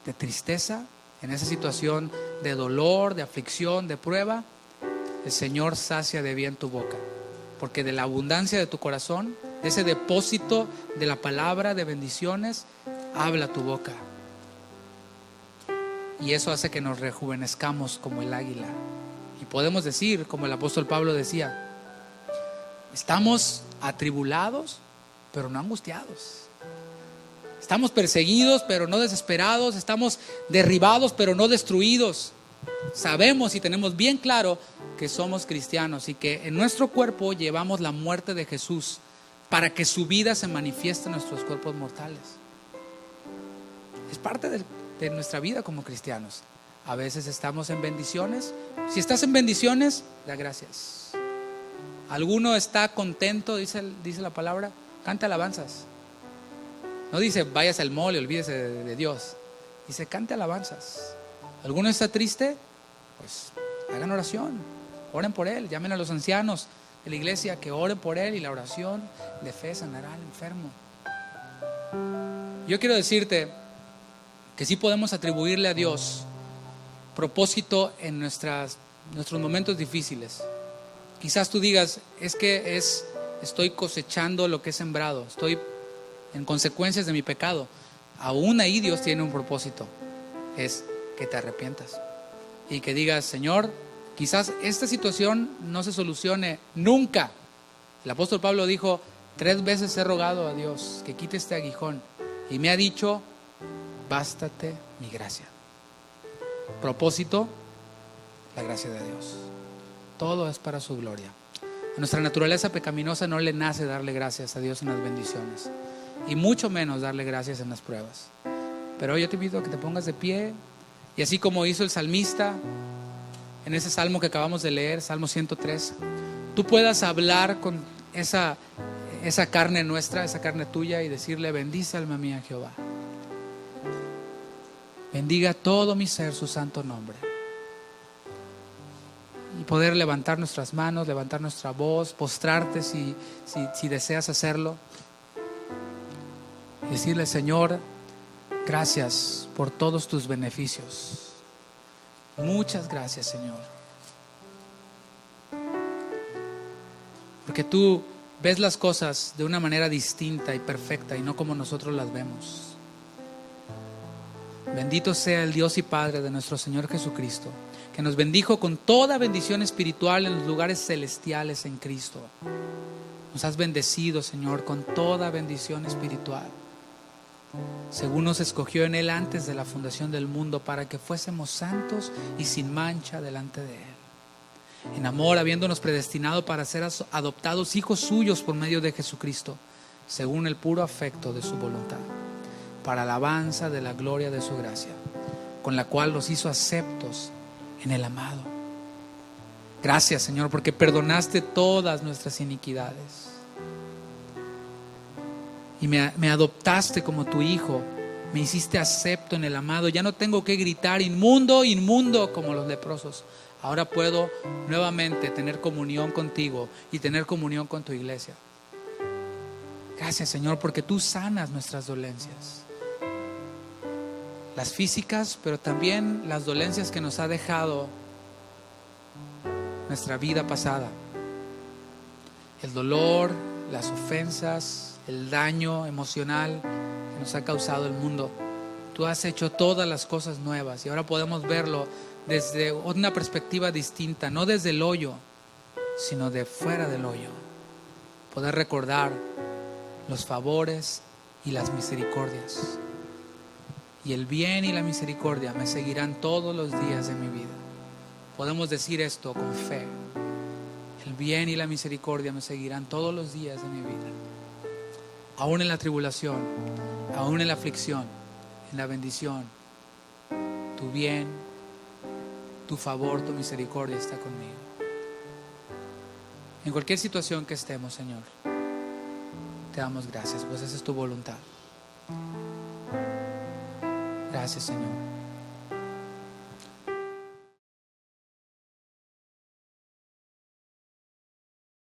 de tristeza, en esa situación de dolor, de aflicción, de prueba, el Señor sacia de bien tu boca. Porque de la abundancia de tu corazón, de ese depósito de la palabra de bendiciones, habla tu boca. Y eso hace que nos rejuvenezcamos como el águila. Y podemos decir, como el apóstol Pablo decía, estamos atribulados, pero no angustiados. Estamos perseguidos, pero no desesperados. Estamos derribados, pero no destruidos. Sabemos y tenemos bien claro que somos cristianos y que en nuestro cuerpo llevamos la muerte de Jesús para que su vida se manifieste en nuestros cuerpos mortales. Es parte de nuestra vida como cristianos. A veces estamos en bendiciones. Si estás en bendiciones, da gracias. ¿Alguno está contento? Dice la palabra. Canta alabanzas. No dice vayas al mall y olvídese de Dios. Dice cante alabanzas. ¿Alguno está triste? Pues hagan oración. Oren por él. Llamen a los ancianos de la iglesia que oren por él y la oración de fe sanará al enfermo. Yo quiero decirte que sí podemos atribuirle a Dios propósito en nuestros momentos difíciles. Quizás tú digas, estoy cosechando lo que he sembrado, estoy en consecuencias de mi pecado. Aún ahí Dios tiene un propósito, es que te arrepientas y que digas, Señor, quizás esta situación no se solucione nunca. El apóstol Pablo dijo, 3 veces he rogado a Dios que quite este aguijón y me ha dicho, bástate mi gracia. Propósito, la gracia de Dios. Todo es para su gloria. A nuestra naturaleza pecaminosa no le nace darle gracias a Dios en las bendiciones y mucho menos darle gracias en las pruebas. Pero hoy yo te invito a que te pongas de pie y así como hizo el salmista en ese salmo que acabamos de leer, Salmo 103, tú puedas hablar con esa carne nuestra, esa carne tuya y decirle, bendice alma mía Jehová. Bendiga todo mi ser su santo nombre. Y poder levantar nuestras manos, levantar nuestra voz, postrarte si deseas hacerlo. Y decirle, Señor, gracias por todos tus beneficios. Muchas gracias, Señor. porque tú ves las cosas de una manera distinta y perfecta y no como nosotros las vemos. Bendito sea el Dios y Padre de nuestro Señor Jesucristo, que nos bendijo con toda bendición espiritual en los lugares celestiales en Cristo. Nos has bendecido, Señor, con toda bendición espiritual, según nos escogió en Él antes de la fundación del mundo, para que fuésemos santos y sin mancha delante de Él. En amor, habiéndonos predestinado para ser adoptados hijos suyos por medio de Jesucristo, según el puro afecto de su voluntad, para alabanza de la gloria de su gracia, con la cual nos hizo aceptos en el amado. Gracias, Señor, porque perdonaste todas nuestras iniquidades y me adoptaste como tu hijo. Me hiciste acepto en el amado. Ya no tengo que gritar inmundo, inmundo como los leprosos. Ahora puedo nuevamente tener comunión contigo y tener comunión con tu iglesia. Gracias, Señor, porque tú sanas nuestras dolencias, las físicas, pero también las dolencias que nos ha dejado nuestra vida pasada. El dolor, las ofensas, el daño emocional que nos ha causado el mundo. Tú has hecho todas las cosas nuevas y ahora podemos verlo desde una perspectiva distinta, no desde el hoyo, sino de fuera del hoyo. Poder recordar los favores y las misericordias. Y el bien y la misericordia me seguirán todos los días de mi vida. Podemos decir esto con fe. El bien y la misericordia me seguirán todos los días de mi vida. Aún en la tribulación, aún en la aflicción, en la bendición, tu bien, tu favor, tu misericordia está conmigo. En cualquier situación que estemos, Señor, te damos gracias, pues esa es tu voluntad. Gracias, Señor.